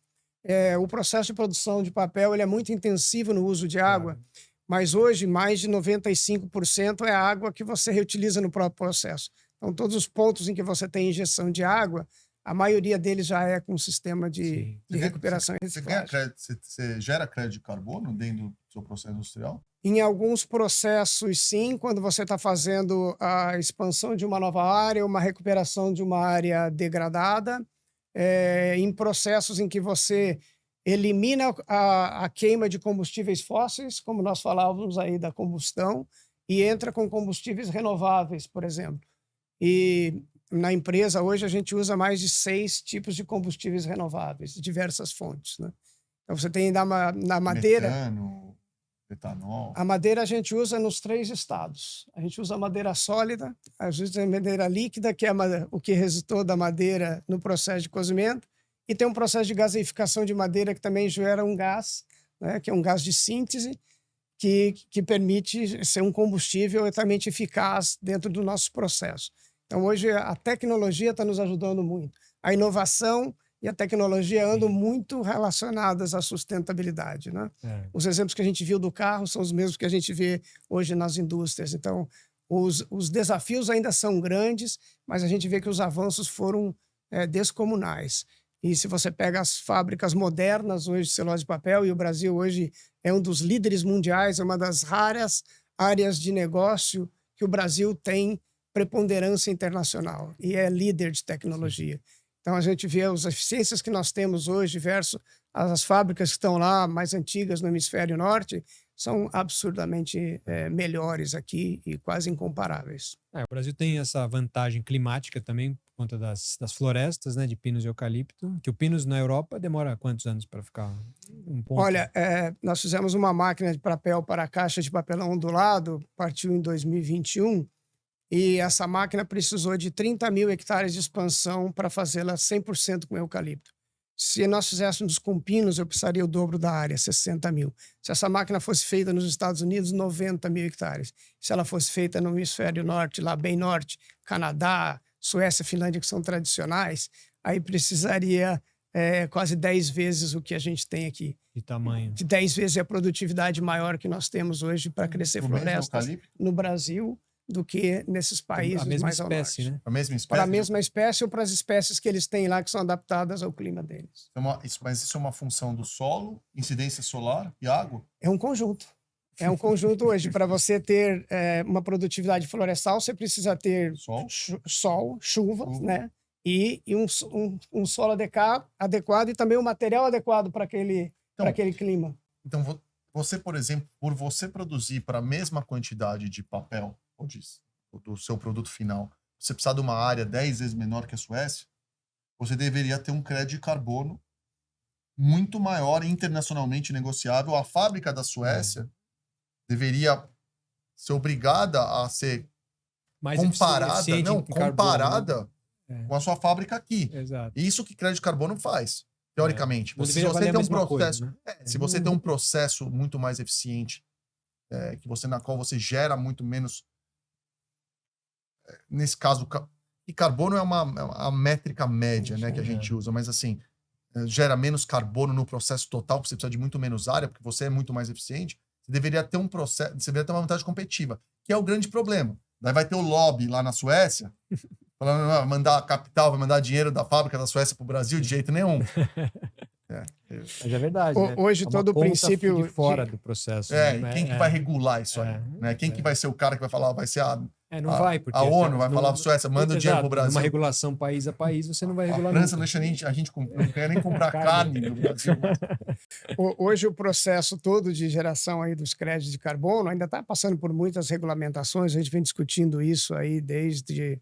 O processo de produção de papel ele é muito intensivo no uso de água, mas hoje mais de 95% é a água que você reutiliza no próprio processo. Então, todos os pontos em que você tem injeção de água, a maioria deles já é com um sistema de recuperação e reciclagem. Você gera crédito de carbono dentro do seu processo industrial? Em alguns processos, sim, quando você está fazendo a expansão de uma nova área, uma recuperação de uma área degradada, em processos em que você elimina a queima de combustíveis fósseis, como nós falávamos aí da combustão, e entra com combustíveis renováveis, por exemplo. E na empresa, hoje, a gente usa mais de 6 tipos de combustíveis renováveis, de diversas fontes, né? Então, você tem na madeira... Metano, etanol... A madeira a gente usa nos 3 estados. A gente usa madeira sólida, a gente usa madeira líquida, que é o que resultou da madeira no processo de cozimento, e tem um processo de gaseificação de madeira que também gera um gás, né, que é um gás de síntese, que permite ser um combustível altamente eficaz dentro do nosso processo. Então, hoje, a tecnologia está nos ajudando muito. A inovação e a tecnologia andam muito relacionadas à sustentabilidade, né? Os exemplos que a gente viu do carro são os mesmos que a gente vê hoje nas indústrias. Então, os desafios ainda são grandes, mas a gente vê que os avanços foram descomunais. E se você pega as fábricas modernas hoje de celulose de papel, e o Brasil hoje é um dos líderes mundiais, é uma das raras áreas de negócio que o Brasil tem preponderância internacional e é líder de tecnologia. Então, a gente vê as eficiências que nós temos hoje versus as fábricas que estão lá, mais antigas no hemisfério norte, são absurdamente melhores aqui e quase incomparáveis. O Brasil tem essa vantagem climática também, por conta das florestas, né, de pinos e eucalipto, que o pinos na Europa demora quantos anos para ficar um ponto? Olha, nós fizemos uma máquina de papel para a caixa de papelão ondulado, partiu em 2021, e essa máquina precisou de 30 mil hectares de expansão para fazê-la 100% com eucalipto. Se nós fizéssemos com pinos, eu precisaria o dobro da área, 60 mil. Se essa máquina fosse feita nos Estados Unidos, 90 mil hectares. Se ela fosse feita no hemisfério norte, lá bem norte, Canadá, Suécia, Finlândia, que são tradicionais, aí precisaria quase 10 vezes o que a gente tem aqui. De tamanho. De 10 vezes a produtividade maior que nós temos hoje para crescer florestas no Brasil do que nesses países mais ao norte. Né? A mesma espécie? Para a mesma espécie ou para as espécies que eles têm lá que são adaptadas ao clima deles. Mas isso é uma função do solo, incidência solar e água? É um conjunto. É um conjunto hoje. Para você ter uma produtividade florestal, você precisa ter sol, chuva, né? E um solo adequado e também um material adequado para aquele clima. Então, você, por exemplo, por você produzir para a mesma quantidade de papel, ou do seu produto final, você precisar de uma área 10 vezes menor que a Suécia, você deveria ter um crédito de carbono muito maior, internacionalmente negociável. A fábrica da Suécia deveria ser obrigada a ser mais comparada com a sua fábrica aqui. Exato. Isso que crédito de carbono faz, teoricamente. Se você tem um processo, coisa, né? Se você tem um processo muito mais eficiente, na qual você gera muito menos, nesse caso, e carbono é uma métrica média, né, que a gente usa, mas assim, gera menos carbono no processo total, porque você precisa de muito menos área, porque você é muito mais eficiente. Você deveria ter você deveria ter uma vantagem competitiva, que é o grande problema. Daí vai ter o lobby lá na Suécia, falando, vai mandar capital, vai mandar dinheiro da fábrica da Suécia para o Brasil de jeito nenhum. Mas é verdade, né? Hoje todo o princípio de fora do processo. Quem que vai regular isso aí? Né? Quem que vai ser o cara que vai falar? Vai ser porque a ONU vai falar para a Suécia, manda o dinheiro para o Brasil. Uma regulação país a país, você não vai regular. A França não deixa a gente não quer nem comprar carne no Brasil. Hoje o processo todo de geração aí dos créditos de carbono ainda está passando por muitas regulamentações. A gente vem discutindo isso aí desde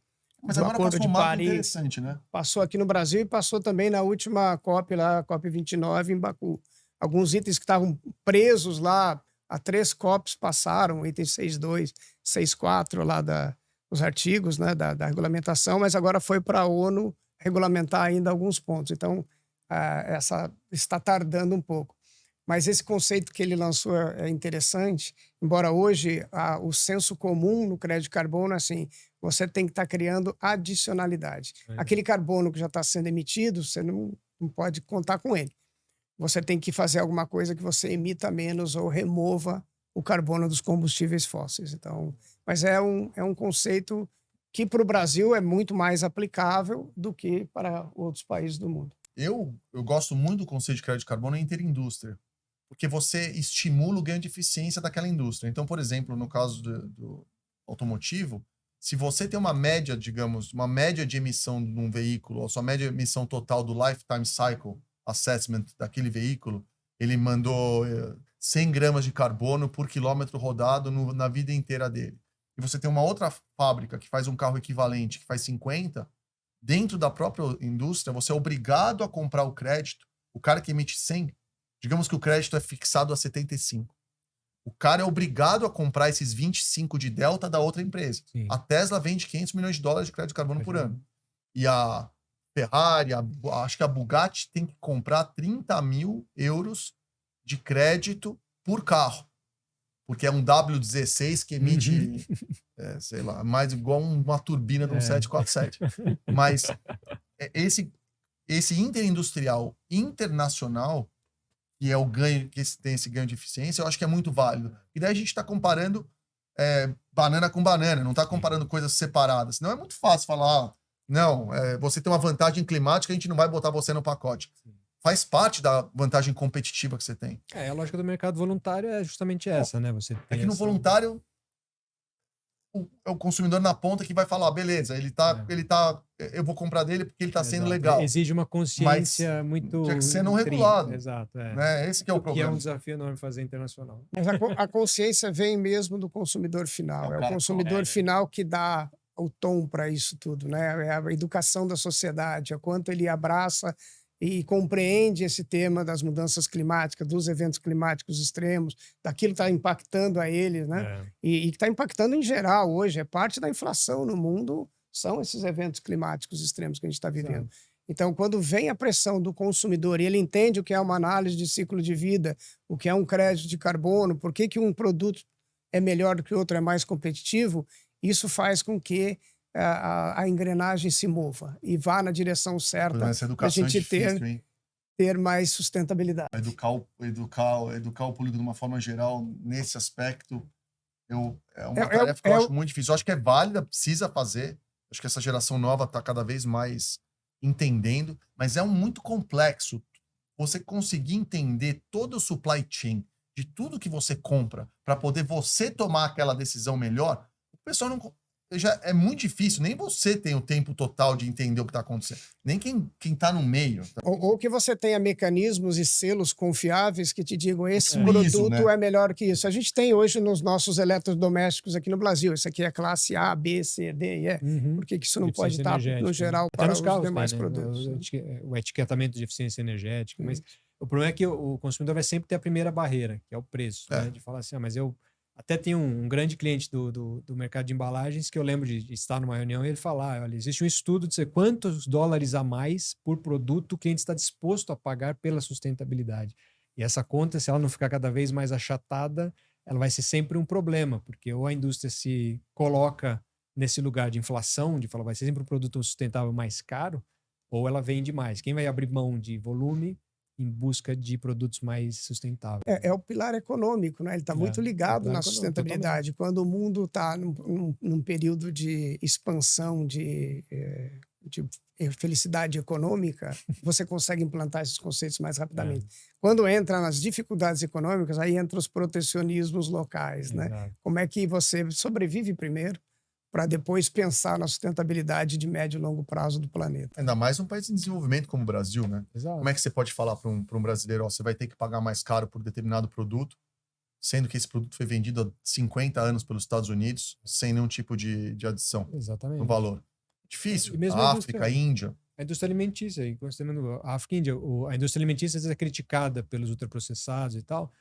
Mas do agora Acordo passou de um marco Paris. interessante, né? Passou aqui no Brasil e passou também na última COP lá, COP 29 em Baku. Alguns itens que estavam presos lá, há 3 COPs passaram, item 6.2, 6.4 lá os artigos, né, da regulamentação, mas agora foi para a ONU regulamentar ainda alguns pontos. Então, essa está tardando um pouco. Mas esse conceito que ele lançou é interessante, embora hoje o senso comum no crédito de carbono é assim, você tem que estar criando adicionalidade. Aquele carbono que já está sendo emitido, você não pode contar com ele. Você tem que fazer alguma coisa que você emita menos ou remova o carbono dos combustíveis fósseis. Então, mas é um conceito que para o Brasil é muito mais aplicável do que para outros países do mundo. Eu gosto muito do conceito de crédito de carbono interindústria, porque você estimula o ganho de eficiência daquela indústria. Então, por exemplo, no caso do automotivo, se você tem uma média, digamos, uma média de emissão de um veículo, ou sua média de emissão total do Lifetime Cycle Assessment daquele veículo, ele mandou 100 gramas de carbono por quilômetro rodado na vida inteira dele. E você tem uma outra fábrica que faz um carro equivalente, que faz 50, dentro da própria indústria, você é obrigado a comprar o crédito. O cara que emite 100, digamos que o crédito é fixado a 75. O cara é obrigado a comprar esses 25 de delta da outra empresa. Sim. A Tesla vende 500 milhões de dólares de crédito de carbono por ano. E a Ferrari, acho que a Bugatti tem que comprar 30 mil euros de crédito por carro. Porque é um W16 que emite, sei lá, mais igual uma turbina de um 747. Mas esse interindustrial internacional, que é o ganho, que tem esse ganho de eficiência, eu acho que é muito válido. E daí a gente está comparando banana com banana, não está comparando coisas separadas. Senão é muito fácil falar, não, você tem uma vantagem climática, a gente não vai botar você no pacote. Faz parte da vantagem competitiva que você tem. A lógica do mercado voluntário é justamente essa, né? Você tem que no voluntário, é o consumidor na ponta que vai falar, beleza, ele tá, eu vou comprar dele porque ele tá sendo legal. Exige uma consciência muito... Tinha que ser não regulado. Exato, né? Esse que é o problema. Que é um desafio enorme fazer internacional. Mas a consciência vem mesmo do consumidor final. É o consumidor final que dá o tom para isso tudo, né? É a educação da sociedade, é quanto ele abraça e compreende esse tema das mudanças climáticas, dos eventos climáticos extremos, daquilo que está impactando a eles, né? E que está impactando em geral hoje. É parte da inflação no mundo, são esses eventos climáticos extremos que a gente está vivendo. Exato. Então, quando vem a pressão do consumidor e ele entende o que é uma análise de ciclo de vida, o que é um crédito de carbono, por que um produto é melhor do que o outro, é mais competitivo, isso faz com que a engrenagem se mova e vá na direção certa para a gente ter mais sustentabilidade. Educar o público de uma forma geral nesse aspecto é uma tarefa que eu acho muito difícil. Eu acho que é válida, precisa fazer. Acho que essa geração nova está cada vez mais entendendo, mas é muito complexo você conseguir entender todo o supply chain de tudo que você compra para poder você tomar aquela decisão melhor. O pessoal não... Já é muito difícil, nem você tem o tempo total de entender o que está acontecendo, nem quem está no meio. Ou que você tenha mecanismos e selos confiáveis que te digam esse produto é melhor que isso. A gente tem hoje nos nossos eletrodomésticos aqui no Brasil, isso aqui é classe A, B, C, D e E. Por que isso não pode estar, no geral, para os demais produtos? O etiquetamento de eficiência energética, mas o problema é que o consumidor vai sempre ter a primeira barreira, que é o preço, né? De falar assim, mas eu... Até tem um grande cliente do mercado de embalagens que eu lembro de estar numa reunião e ele falar, olha, existe um estudo de dizer quantos dólares a mais por produto o cliente está disposto a pagar pela sustentabilidade. E essa conta, se ela não ficar cada vez mais achatada, ela vai ser sempre um problema, porque ou a indústria se coloca nesse lugar de inflação, de falar vai ser sempre um produto sustentável mais caro, ou ela vende mais. Quem vai abrir mão de volume em busca de produtos mais sustentáveis? É o pilar econômico, né? Ele está muito ligado na sustentabilidade. Quando o mundo está num período de expansão, de felicidade econômica, você consegue implantar esses conceitos mais rapidamente. Quando entra nas dificuldades econômicas, aí entra os protecionismos locais, né? Como é que você sobrevive primeiro para depois pensar na sustentabilidade de médio e longo prazo do planeta. Ainda mais um país em desenvolvimento como o Brasil, né? Exato. Como é que você pode falar para um brasileiro, ó, você vai ter que pagar mais caro por determinado produto, sendo que esse produto foi vendido há 50 anos pelos Estados Unidos, sem nenhum tipo de adição no valor. Difícil. E mesmo A a África, a Índia. A indústria alimentícia, aí, considerando a África e a Índia, a indústria alimentícia às vezes é criticada pelos ultraprocessados e tal,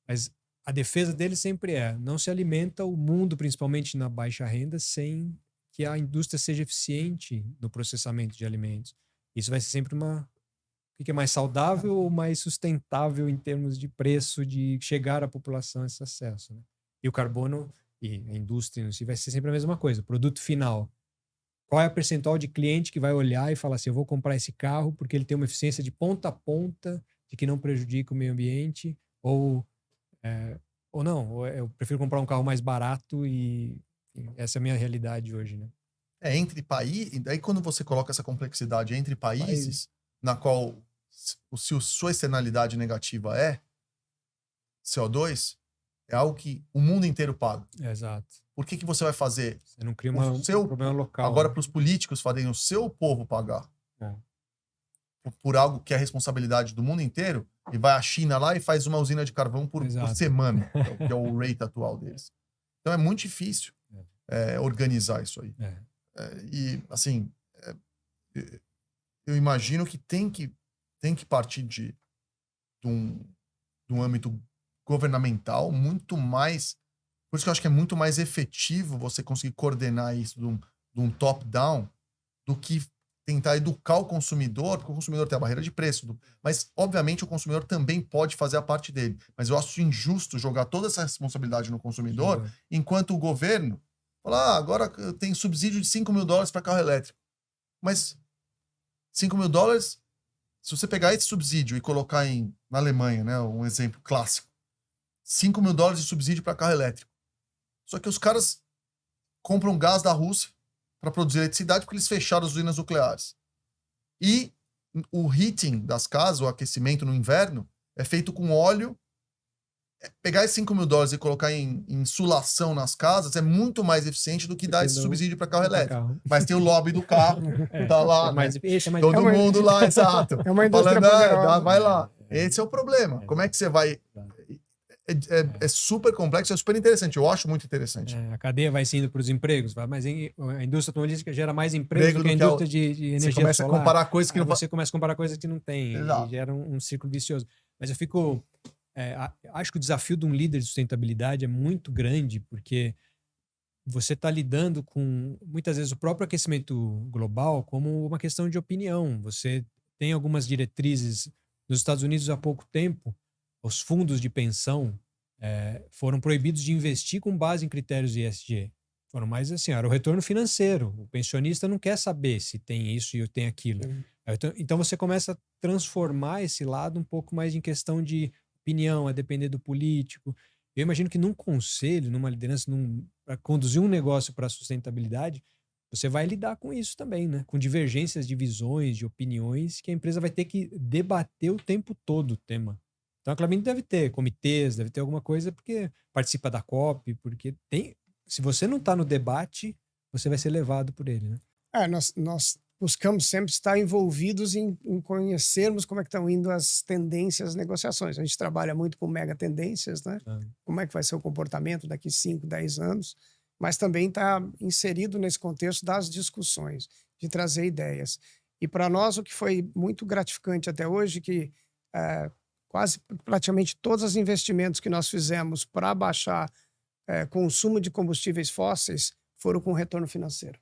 mas a defesa deles sempre é: não se alimenta o mundo, principalmente na baixa renda, sem que a indústria seja eficiente no processamento de alimentos. Isso vai ser sempre o que é mais saudável ou mais sustentável em termos de preço, de chegar à população esse acesso, né? E o carbono e a indústria em si vai ser sempre a mesma coisa. Produto final. Qual é a percentual de cliente que vai olhar e falar assim: eu vou comprar esse carro porque ele tem uma eficiência de ponta a ponta, de que não prejudica o meio ambiente, ou não, ou eu prefiro comprar um carro mais barato e essa é a minha realidade hoje, né? Entre países, daí quando você coloca essa complexidade entre países, na qual se a sua externalidade negativa é CO2, é algo que o mundo inteiro paga. Exato. Por que você vai fazer Você não cria o seu problema local. agora né? para os políticos fazerem o seu povo pagar É. por algo que é responsabilidade do mundo inteiro, e vai a China lá e faz uma usina de carvão por Exato. semana, que é o rate atual deles. Então é muito difícil organizar isso aí. E, assim, eu imagino que tem que partir de um âmbito governamental muito mais. Por isso que eu acho que é muito mais efetivo você conseguir coordenar isso de um top-down do que tentar educar o consumidor, porque o consumidor tem a barreira de preço. Mas, obviamente, o consumidor também pode fazer a parte dele. Mas eu acho injusto jogar toda essa responsabilidade no consumidor, enquanto o governo fala: agora tem subsídio de $5.000 para carro elétrico. Mas $5.000, se você pegar esse subsídio e colocar na Alemanha, né, um exemplo clássico, $5.000 de subsídio para carro elétrico. Só que os caras compram gás da Rússia para produzir eletricidade porque eles fecharam as usinas nucleares. E o heating das casas, o aquecimento no inverno, é feito com óleo. Pegar esses $5.000 e colocar em insulação nas casas é muito mais eficiente do que dar esse subsídio para carro elétrico. Mas tem o lobby do carro, tá lá, né? Todo mundo lá, exato. É uma indústria falando, vai lá. Esse é o problema. Como é que você vai... É super complexo, é super interessante. Eu acho muito interessante. A cadeia vai se indo para os empregos, mas a indústria automobilística gera mais empregos do que a indústria de energia solar. Você começa a comparar coisas que não... Você começa a comparar coisas que não tem. Exato. E gera um círculo vicioso. Mas eu fico... acho que o desafio de um líder de sustentabilidade é muito grande, porque você está lidando com, muitas vezes, o próprio aquecimento global como uma questão de opinião. Você tem algumas diretrizes. Nos Estados Unidos, há pouco tempo, os fundos de pensão foram proibidos de investir com base em critérios ESG. Foram mais assim, era o retorno financeiro. O pensionista não quer saber se tem isso e tem aquilo. Então você começa a transformar esse lado um pouco mais em questão de opinião, a depender do político. Eu imagino que num conselho, numa liderança, para conduzir um negócio para a sustentabilidade, você vai lidar com isso também, né? Com divergências de visões, de opiniões, que a empresa vai ter que debater o tempo todo o tema. Então a Klabin deve ter comitês, deve ter alguma coisa, porque participa da COP, porque tem... Se você não está no debate, você vai ser levado por ele, né? Nós buscamos sempre estar envolvidos em conhecermos como é que estão indo as tendências, as negociações. A gente trabalha muito com mega tendências, né? Como é que vai ser o comportamento daqui 5, 10 anos, mas também está inserido nesse contexto das discussões, de trazer ideias. E para nós o que foi muito gratificante até hoje, que quase praticamente todos os investimentos que nós fizemos para baixar consumo de combustíveis fósseis foram com retorno financeiro.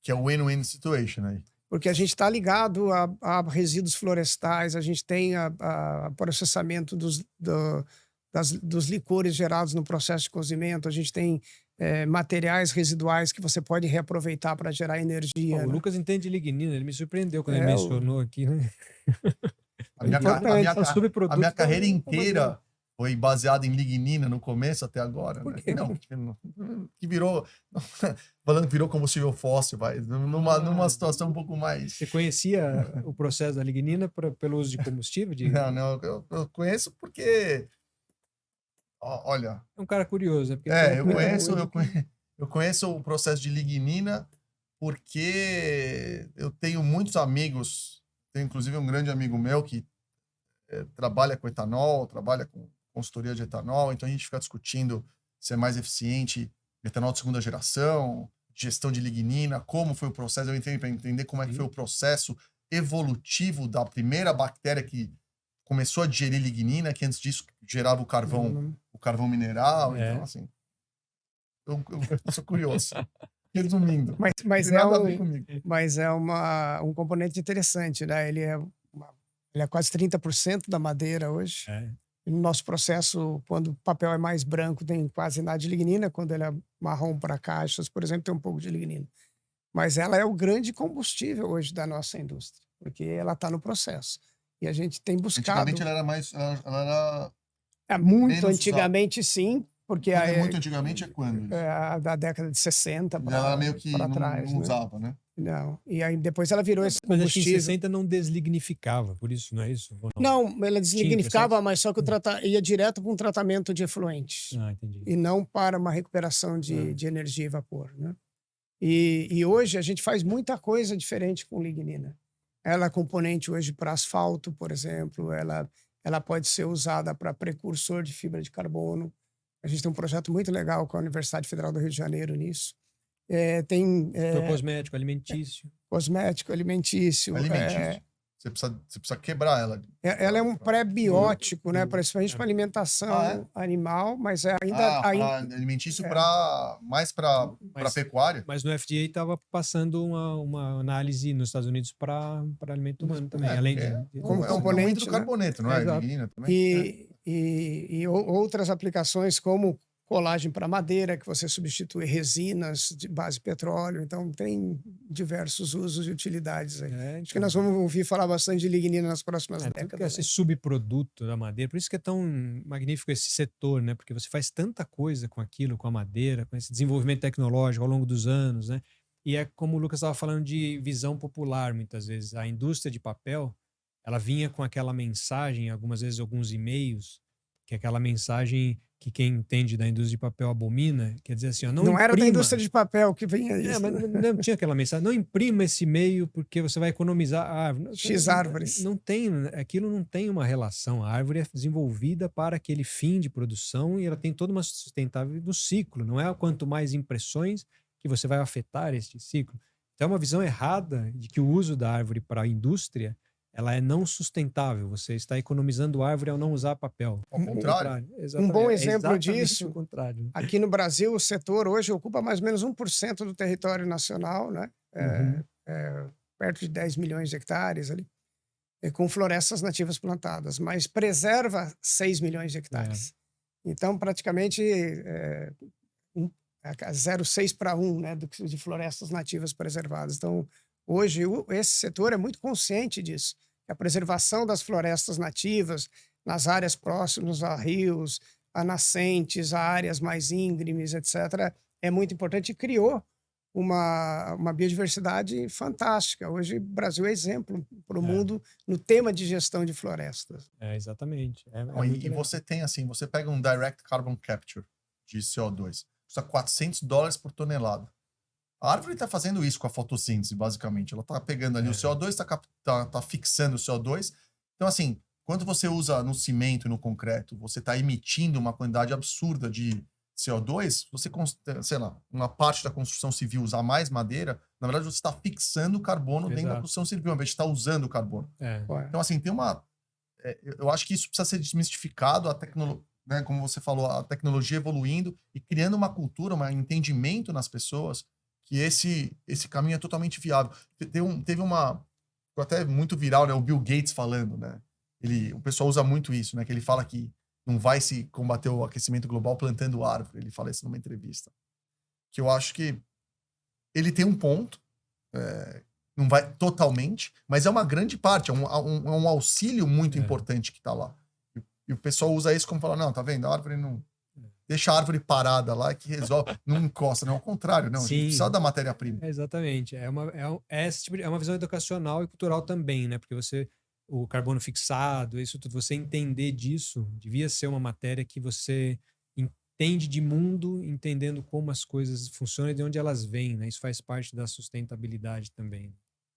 Que é o win-win situation aí. Porque a gente está ligado a resíduos florestais, a gente tem a processamento dos licores gerados no processo de cozimento, a gente tem materiais residuais que você pode reaproveitar para gerar energia. O Lucas entende de lignina, ele me surpreendeu quando ele mencionou aqui, né? A minha carreira inteira foi baseada em lignina no começo até agora. Por né? quê? Não, que virou... Falando que virou combustível fóssil, vai. Numa situação um pouco mais... Você conhecia o processo da lignina pelo uso de combustível? Não, eu conheço porque... Olha... É um cara curioso, né? Porque eu conheço o processo de lignina porque eu tenho muitos amigos, tenho inclusive um grande amigo meu que trabalha com etanol, trabalha com consultoria de etanol, então a gente fica discutindo se é mais efiциente etanol de segunda geração, gestão de lignina, como foi o processo, eu entrei para entender como é que foi o processo evolutivo da primeira bactéria que começou a digerir lignina, que antes disso gerava o carvão mineral. Então, assim, eu sou curioso. Resumindo, Mas tem é nada a ver comigo. Mas é um componente interessante, né? Ele é quase 30% da madeira hoje. No nosso processo, quando o papel é mais branco, tem quase nada de lignina. Quando ele é marrom para caixas, por exemplo, tem um pouco de lignina. Mas ela é o grande combustível hoje da nossa indústria, porque ela está no processo. E a gente tem buscado... Antigamente ela era mais... Ela era muito antigamente, sim. Porque muito antigamente é quando? Da década de 60 para ela meio que trás, não usava, né? Não. E aí depois ela virou esse Mas acho que combustível. em 60 não deslignificava, por isso, não é isso? Ou Não, ela deslignificava, processo? mas só que ia direto para um tratamento de efluentes. Entendi. E não para uma recuperação de energia e vapor, né? E hoje a gente faz muita coisa diferente com lignina. Ela é componente hoje para asfalto, por exemplo. Ela pode ser usada para precursor de fibra de carbono. A gente tem um projeto muito legal com a Universidade Federal do Rio de Janeiro nisso. Então, cosmético, alimentício. Cosmético, alimentício. Você precisa quebrar ela. Ela é um pré-biótico, né? Principalmente para alimentação animal, mas ainda... alimentício mais para pecuária. Mas no FDA estava passando uma análise nos Estados Unidos para alimento humano também. Além como componente, do carboneto, não é? Lignina também. E outras aplicações como colagem para madeira, que você substitui resinas de base petróleo. Então, tem diversos usos e utilidades aí. Acho que nós vamos ouvir falar bastante de lignina nas próximas décadas. Esse subproduto da madeira, por isso que é tão magnífico esse setor, né? Porque você faz tanta coisa com aquilo, com a madeira, com esse desenvolvimento tecnológico ao longo dos anos, né? E é como o Lucas estava falando de visão popular, muitas vezes. A indústria de papel, ela vinha com aquela mensagem, algumas vezes alguns e-mails, que é aquela mensagem que quem entende da indústria de papel abomina, quer dizer assim, ó, não era da indústria de papel que vinha isso. Mas não tinha aquela mensagem, não imprima esse e-mail porque você vai economizar X árvores. Não tem, aquilo não tem uma relação. A árvore é desenvolvida para aquele fim de produção e ela tem toda uma sustentabilidade do ciclo. Não é quanto mais impressões que você vai afetar este ciclo. Então é uma visão errada de que o uso da árvore para a indústria ela é não sustentável. Você está economizando árvore ao não usar papel. Ao contrário. Um bom exemplo disso, aqui no Brasil, o setor hoje ocupa mais ou menos 1% do território nacional, né? Perto de 10 milhões de hectares ali, com florestas nativas plantadas, mas preserva 6 milhões de hectares. Então, praticamente 0,6 para 1, né, de florestas nativas preservadas. Então, hoje, esse setor é muito consciente disso. A preservação das florestas nativas nas áreas próximas a rios, a nascentes, a áreas mais íngremes, etc., é muito importante e criou uma biodiversidade fantástica. Hoje, o Brasil é exemplo para o mundo no tema de gestão de florestas. Exatamente. E você tem, assim, você pega um Direct Carbon Capture de CO2, custa $400 por tonelada. A árvore está fazendo isso com a fotossíntese, basicamente. Ela está pegando ali o CO2, está fixando o CO2. Então, assim, quando você usa no cimento e no concreto, você está emitindo uma quantidade absurda de CO2, você, sei lá, uma parte da construção civil usar mais madeira, na verdade você está fixando o carbono dentro da construção civil, ao invés de estar usando o carbono. Então, assim, tem uma... eu acho que isso precisa ser desmistificado, a tecnologia, né, como você falou, a tecnologia evoluindo e criando uma cultura, um entendimento nas pessoas que esse caminho é totalmente viável. Teve uma... Ficou até muito viral, né? O Bill Gates falando, né? O pessoal usa muito isso, né? Que ele fala que não vai se combater o aquecimento global plantando árvore. Ele fala isso numa entrevista. Que eu acho que ele tem um ponto, não vai totalmente, mas é uma grande parte, é um auxílio muito importante que está lá. E o pessoal usa isso como falar, não, tá vendo? A árvore não... Deixa a árvore parada lá que resolve, não encosta, não, ao contrário, não, a gente precisa da matéria-prima. Exatamente, é uma visão educacional e cultural também, né, porque o carbono fixado, isso tudo, você entender disso, devia ser uma matéria que você entende de mundo, entendendo como as coisas funcionam e de onde elas vêm, né, isso faz parte da sustentabilidade também.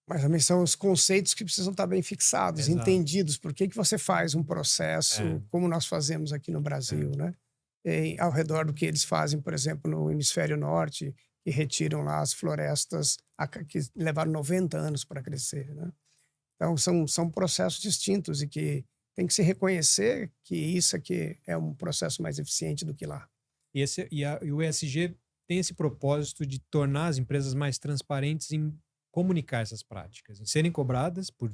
Mas também são os conceitos que precisam estar bem fixados, entendidos, por que você faz um processo como nós fazemos aqui no Brasil, né? Ao redor do que eles fazem, por exemplo, no hemisfério norte, que retiram lá as florestas que levaram 90 anos para crescer, né? Então, são processos distintos e que tem que se reconhecer que isso aqui é um processo mais eficiente do que lá. E o ESG tem esse propósito de tornar as empresas mais transparentes em comunicar essas práticas, em serem cobradas por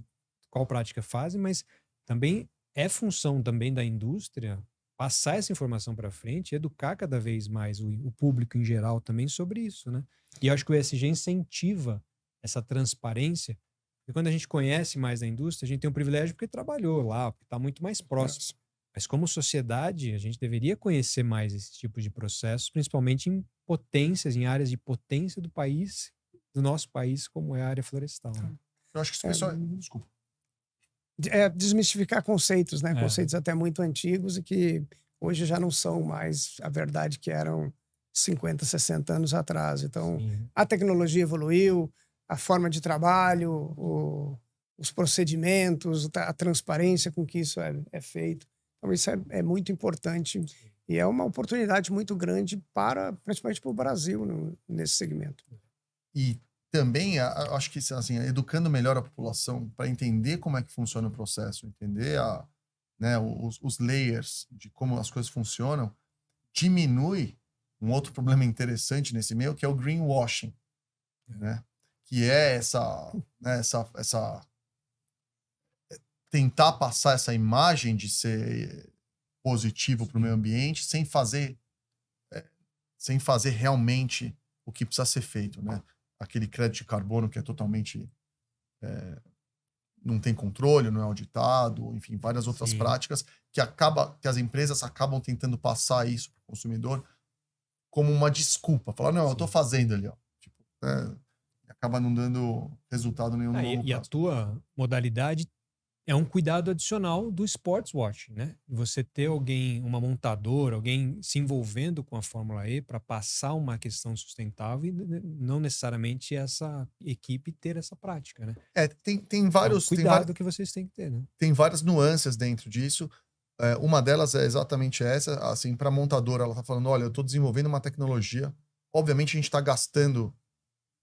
qual prática fazem, mas também é função também da indústria passar essa informação para frente e educar cada vez mais o público em geral também sobre isso, né? E eu acho que o ESG incentiva essa transparência, porque quando a gente conhece mais a indústria, a gente tem um privilégio porque trabalhou lá, porque está muito mais próximo. Mas como sociedade, a gente deveria conhecer mais esse tipo de processos, principalmente em potências, em áreas de potência do país, do nosso país, como é a área florestal, né? Eu acho que isso é... Desculpa. Desmistificar conceitos, né? Conceitos até muito antigos e que hoje já não são mais a verdade que eram 50, 60 anos atrás. Então, a tecnologia evoluiu, a forma de trabalho, os procedimentos, a transparência com que isso é feito. Então, isso é muito importante e é uma oportunidade muito grande principalmente para o Brasil nesse segmento. E também, acho que assim, educando melhor a população para entender como é que funciona o processo, entender né, os layers de como as coisas funcionam, diminui um outro problema interessante nesse meio, que é o greenwashing, né? Que é tentar passar essa imagem de ser positivo para o meio ambiente sem fazer realmente o que precisa ser feito, né? Aquele crédito de carbono que é totalmente não tem controle, não é auditado, enfim, várias outras práticas que as empresas acabam tentando passar isso para o consumidor como uma desculpa. Falar, não, eu estou fazendo ali, ó. Tipo, acaba não dando resultado nenhum no longo prazo. E a tua modalidade é um cuidado adicional do sports watching, né? Você ter uma montadora, alguém se envolvendo com a Fórmula E para passar uma questão sustentável e não necessariamente essa equipe ter essa prática, né? Tem vários... cuidado que vocês têm que ter, né? Tem várias nuances dentro disso. Uma delas é exatamente essa, assim, para a montadora, ela está falando, olha, eu estou desenvolvendo uma tecnologia, obviamente a gente está gastando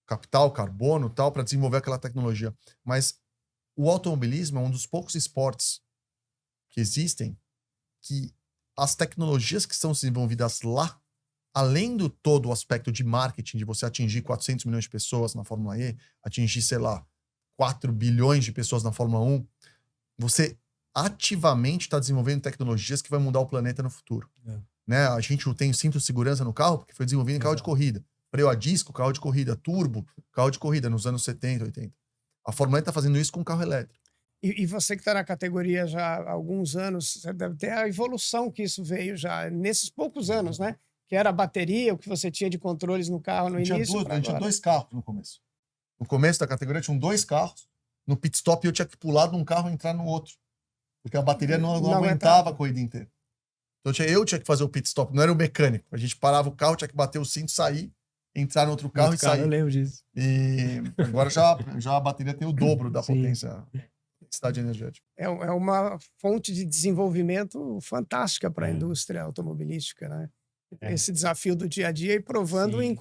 capital, carbono, tal, para desenvolver aquela tecnologia, mas o automobilismo é um dos poucos esportes que existem que as tecnologias que são desenvolvidas lá, além do todo o aspecto de marketing, de você atingir 400 milhões de pessoas na Fórmula E, atingir, sei lá, 4 bilhões de pessoas na Fórmula 1, você ativamente está desenvolvendo tecnologias que vai mudar o planeta no futuro. Né? A gente tem cinto de segurança no carro porque foi desenvolvido em carro de corrida. Freio a disco, carro de corrida. Turbo, carro de corrida nos anos 70, 80. A Fórmula E está fazendo isso com carro elétrico. E você que está na categoria já há alguns anos, você deve ter a evolução que isso veio já nesses poucos anos, né? Que era a bateria, o que você tinha de controles no carro no início. A gente tinha 2 carros no começo. No começo da categoria tinham 2 carros. No pit stop eu tinha que pular de um carro e entrar no outro. Porque a bateria não aguentava a corrida inteira. Então eu tinha que fazer o pit stop, não era o mecânico. A gente parava o carro, tinha que bater o cinto, sair, entrar no outro carro e sair. Eu lembro disso. E agora já a bateria tem o dobro da potência, densidade energética. É uma fonte de desenvolvimento fantástica para a indústria automobilística, né? Esse desafio do dia a dia e provando em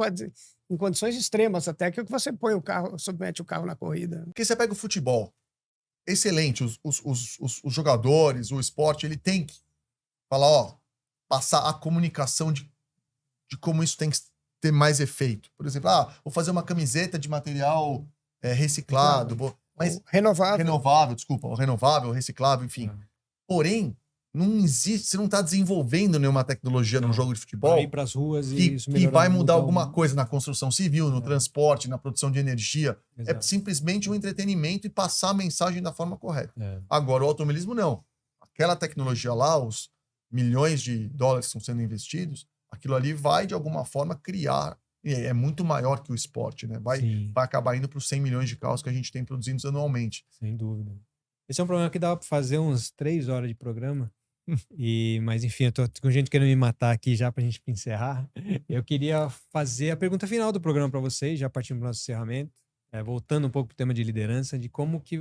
condições extremas, até que você põe o carro, submete o carro na corrida. Porque você pega o futebol, excelente, os jogadores, o esporte, ele tem que falar, ó, passar a comunicação de como isso tem que ter mais efeito. Por exemplo, vou fazer uma camiseta de material reciclado, mas renovável, reciclável, enfim. Porém, não existe, você não está desenvolvendo nenhuma tecnologia num jogo de futebol para ir para as ruas que vai mudar alguma coisa na construção civil, no transporte, na produção de energia. Exato. É simplesmente um entretenimento e passar a mensagem da forma correta. Agora, o automobilismo não. Aquela tecnologia lá, os milhões de dólares que estão sendo investidos, aquilo ali vai, de alguma forma, criar. É muito maior que o esporte, né? Vai acabar indo para os 100 milhões de carros que a gente tem produzidos anualmente. Sem dúvida. Esse é um problema que dava para fazer uns 3 horas de programa. Mas enfim, eu tô com gente querendo me matar aqui já pra gente encerrar. Eu queria fazer a pergunta final do programa para vocês, já partindo para o nosso encerramento, voltando um pouco pro tema de liderança, de como que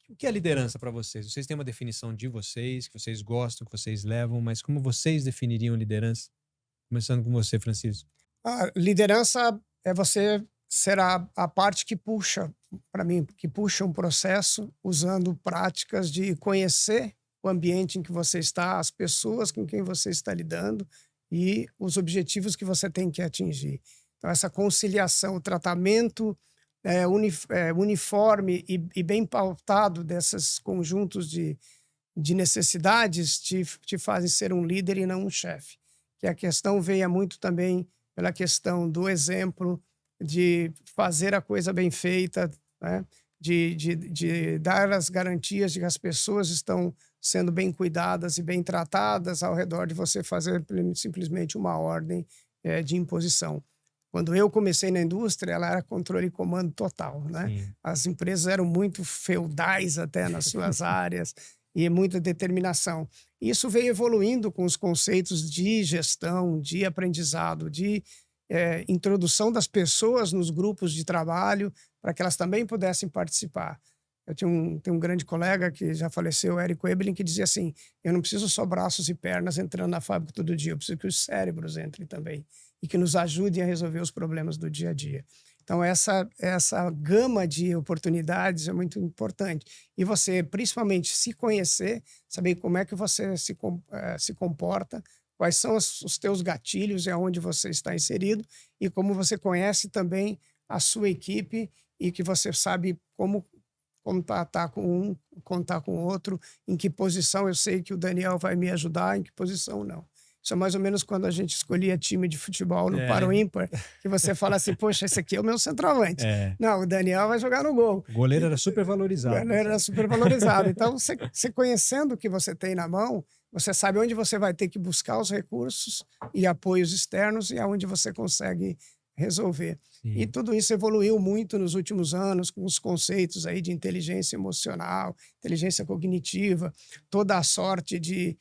o que é liderança para vocês? Vocês têm uma definição de vocês, que vocês gostam, que vocês levam, mas como vocês definiriam liderança? Começando com você, Francisco. A liderança você ser a parte que puxa, para mim, que puxa um processo usando práticas de conhecer o ambiente em que você está, as pessoas com quem você está lidando e os objetivos que você tem que atingir. Então, essa conciliação, o tratamento uniforme e bem pautado desses conjuntos de necessidades te fazem ser um líder e não um chefe. Que a questão venha muito também pela questão do exemplo, de fazer a coisa bem feita, né? de dar as garantias de que as pessoas estão sendo bem cuidadas e bem tratadas ao redor de você fazer simplesmente uma ordem de imposição. Quando eu comecei na indústria, ela era controle e comando total, né? Sim. As empresas eram muito feudais até nas suas áreas e muita determinação. Isso veio evoluindo com os conceitos de gestão, de aprendizado, de introdução das pessoas nos grupos de trabalho para que elas também pudessem participar. Eu tenho um grande colega que já faleceu, Érico Eberlin, que dizia assim: eu não preciso só braços e pernas entrando na fábrica todo dia, eu preciso que os cérebros entrem também e que nos ajudem a resolver os problemas do dia a dia. Então, essa gama de oportunidades é muito importante. E você, principalmente, se conhecer, saber como é que você se comporta, quais são os teus gatilhos e aonde você está inserido, e como você conhece também a sua equipe e que você sabe como contatar com um, contar com o outro, em que posição eu sei que o Daniel vai me ajudar, em que posição não. Isso é mais ou menos quando a gente escolhia time de futebol no Par ou Ímpar, que você fala assim, poxa, esse aqui é o meu centroavante. Não, o Daniel vai jogar no gol. O goleiro era super valorizado. O goleiro era super valorizado. Então, você conhecendo o que você tem na mão, você sabe onde você vai ter que buscar os recursos e apoios externos e aonde você consegue resolver. Sim. E tudo isso evoluiu muito nos últimos anos com os conceitos aí de inteligência emocional, inteligência cognitiva, toda a sorte de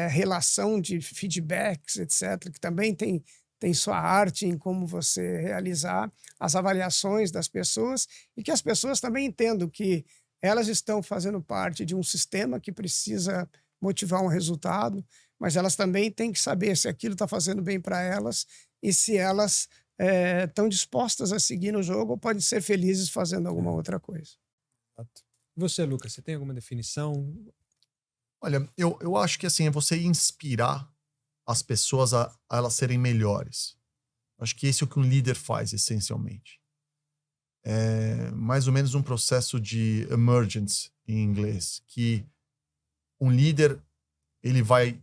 relação de feedbacks, etc., que também tem sua arte em como você realizar as avaliações das pessoas e que as pessoas também entendam que elas estão fazendo parte de um sistema que precisa motivar um resultado, mas elas também têm que saber se aquilo está fazendo bem para elas e se elas estão dispostas a seguir no jogo ou podem ser felizes fazendo alguma outra coisa. E você, Lucas, você tem alguma definição? Olha, eu acho que assim, é você inspirar as pessoas a elas serem melhores. Acho que esse é o que um líder faz, essencialmente. É mais ou menos um processo de emergence, em inglês, que um líder, ele vai,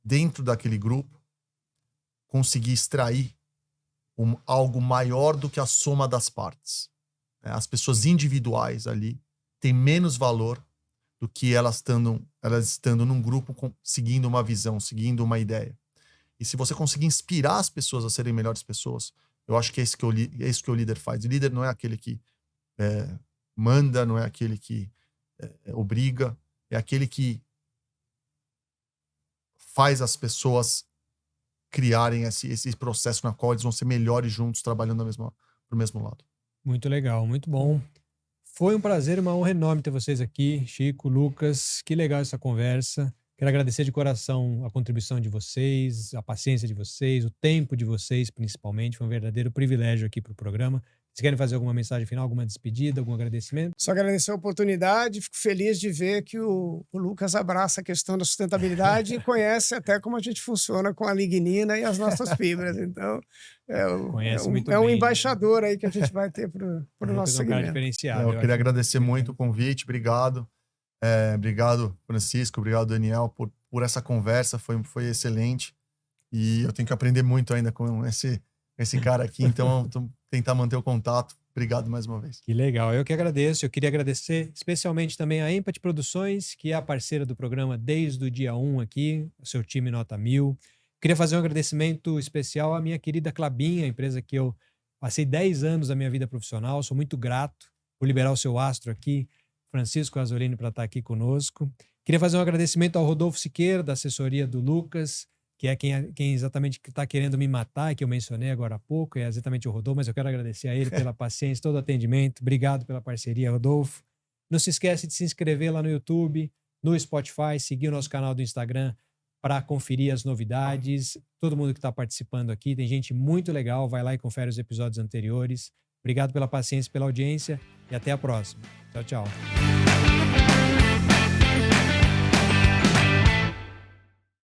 dentro daquele grupo, conseguir extrair algo maior do que a soma das partes. As pessoas individuais ali têm menos valor do que elas estando num grupo seguindo uma visão, seguindo uma ideia. E se você conseguir inspirar as pessoas a serem melhores pessoas, eu acho que é isso que o líder faz. O líder não é aquele que manda, não é aquele que obriga, é aquele que faz as pessoas criarem esse processo na qual eles vão ser melhores juntos, trabalhando pro mesmo lado. Muito legal, muito bom. Foi um prazer e uma honra enorme ter vocês aqui, Chico, Lucas. Que legal essa conversa. Quero agradecer de coração a contribuição de vocês, a paciência de vocês, o tempo de vocês, principalmente. Foi um verdadeiro privilégio aqui para o programa. Vocês querem fazer alguma mensagem final, alguma despedida, algum agradecimento? Só agradecer a oportunidade. Fico feliz de ver que o Lucas abraça a questão da sustentabilidade e conhece até como a gente funciona com a lignina e as nossas fibras. Então, é um embaixador aí que a gente vai ter para o nosso segmento. Diferenciado. Eu queria agradecer muito o convite. Obrigado. Obrigado, Francisco. Obrigado, Daniel, por essa conversa. Foi excelente. E eu tenho que aprender muito ainda com esse cara aqui. Então, tentar manter o contato. Obrigado mais uma vez. Que legal. Eu que agradeço. Eu queria agradecer especialmente também a Empathy Produções, que é a parceira do programa desde o dia 1 aqui, o seu time nota 1000. Queria fazer um agradecimento especial à minha querida Klabin, a empresa que eu passei 10 anos da minha vida profissional. Sou muito grato por liberar o seu astro aqui, Francisco Azzolini, para estar aqui conosco. Queria fazer um agradecimento ao Rodolfo Siqueira, da assessoria do Lucas, que é quem exatamente está querendo me matar, que eu mencionei agora há pouco, é exatamente o Rodolfo, mas eu quero agradecer a ele pela paciência, todo o atendimento. Obrigado pela parceria, Rodolfo. Não se esquece de se inscrever lá no YouTube, no Spotify, seguir o nosso canal do Instagram, para conferir as novidades. Todo mundo que está participando aqui, tem gente muito legal, vai lá e confere os episódios anteriores. Obrigado pela paciência, pela audiência e até a próxima. Tchau, tchau.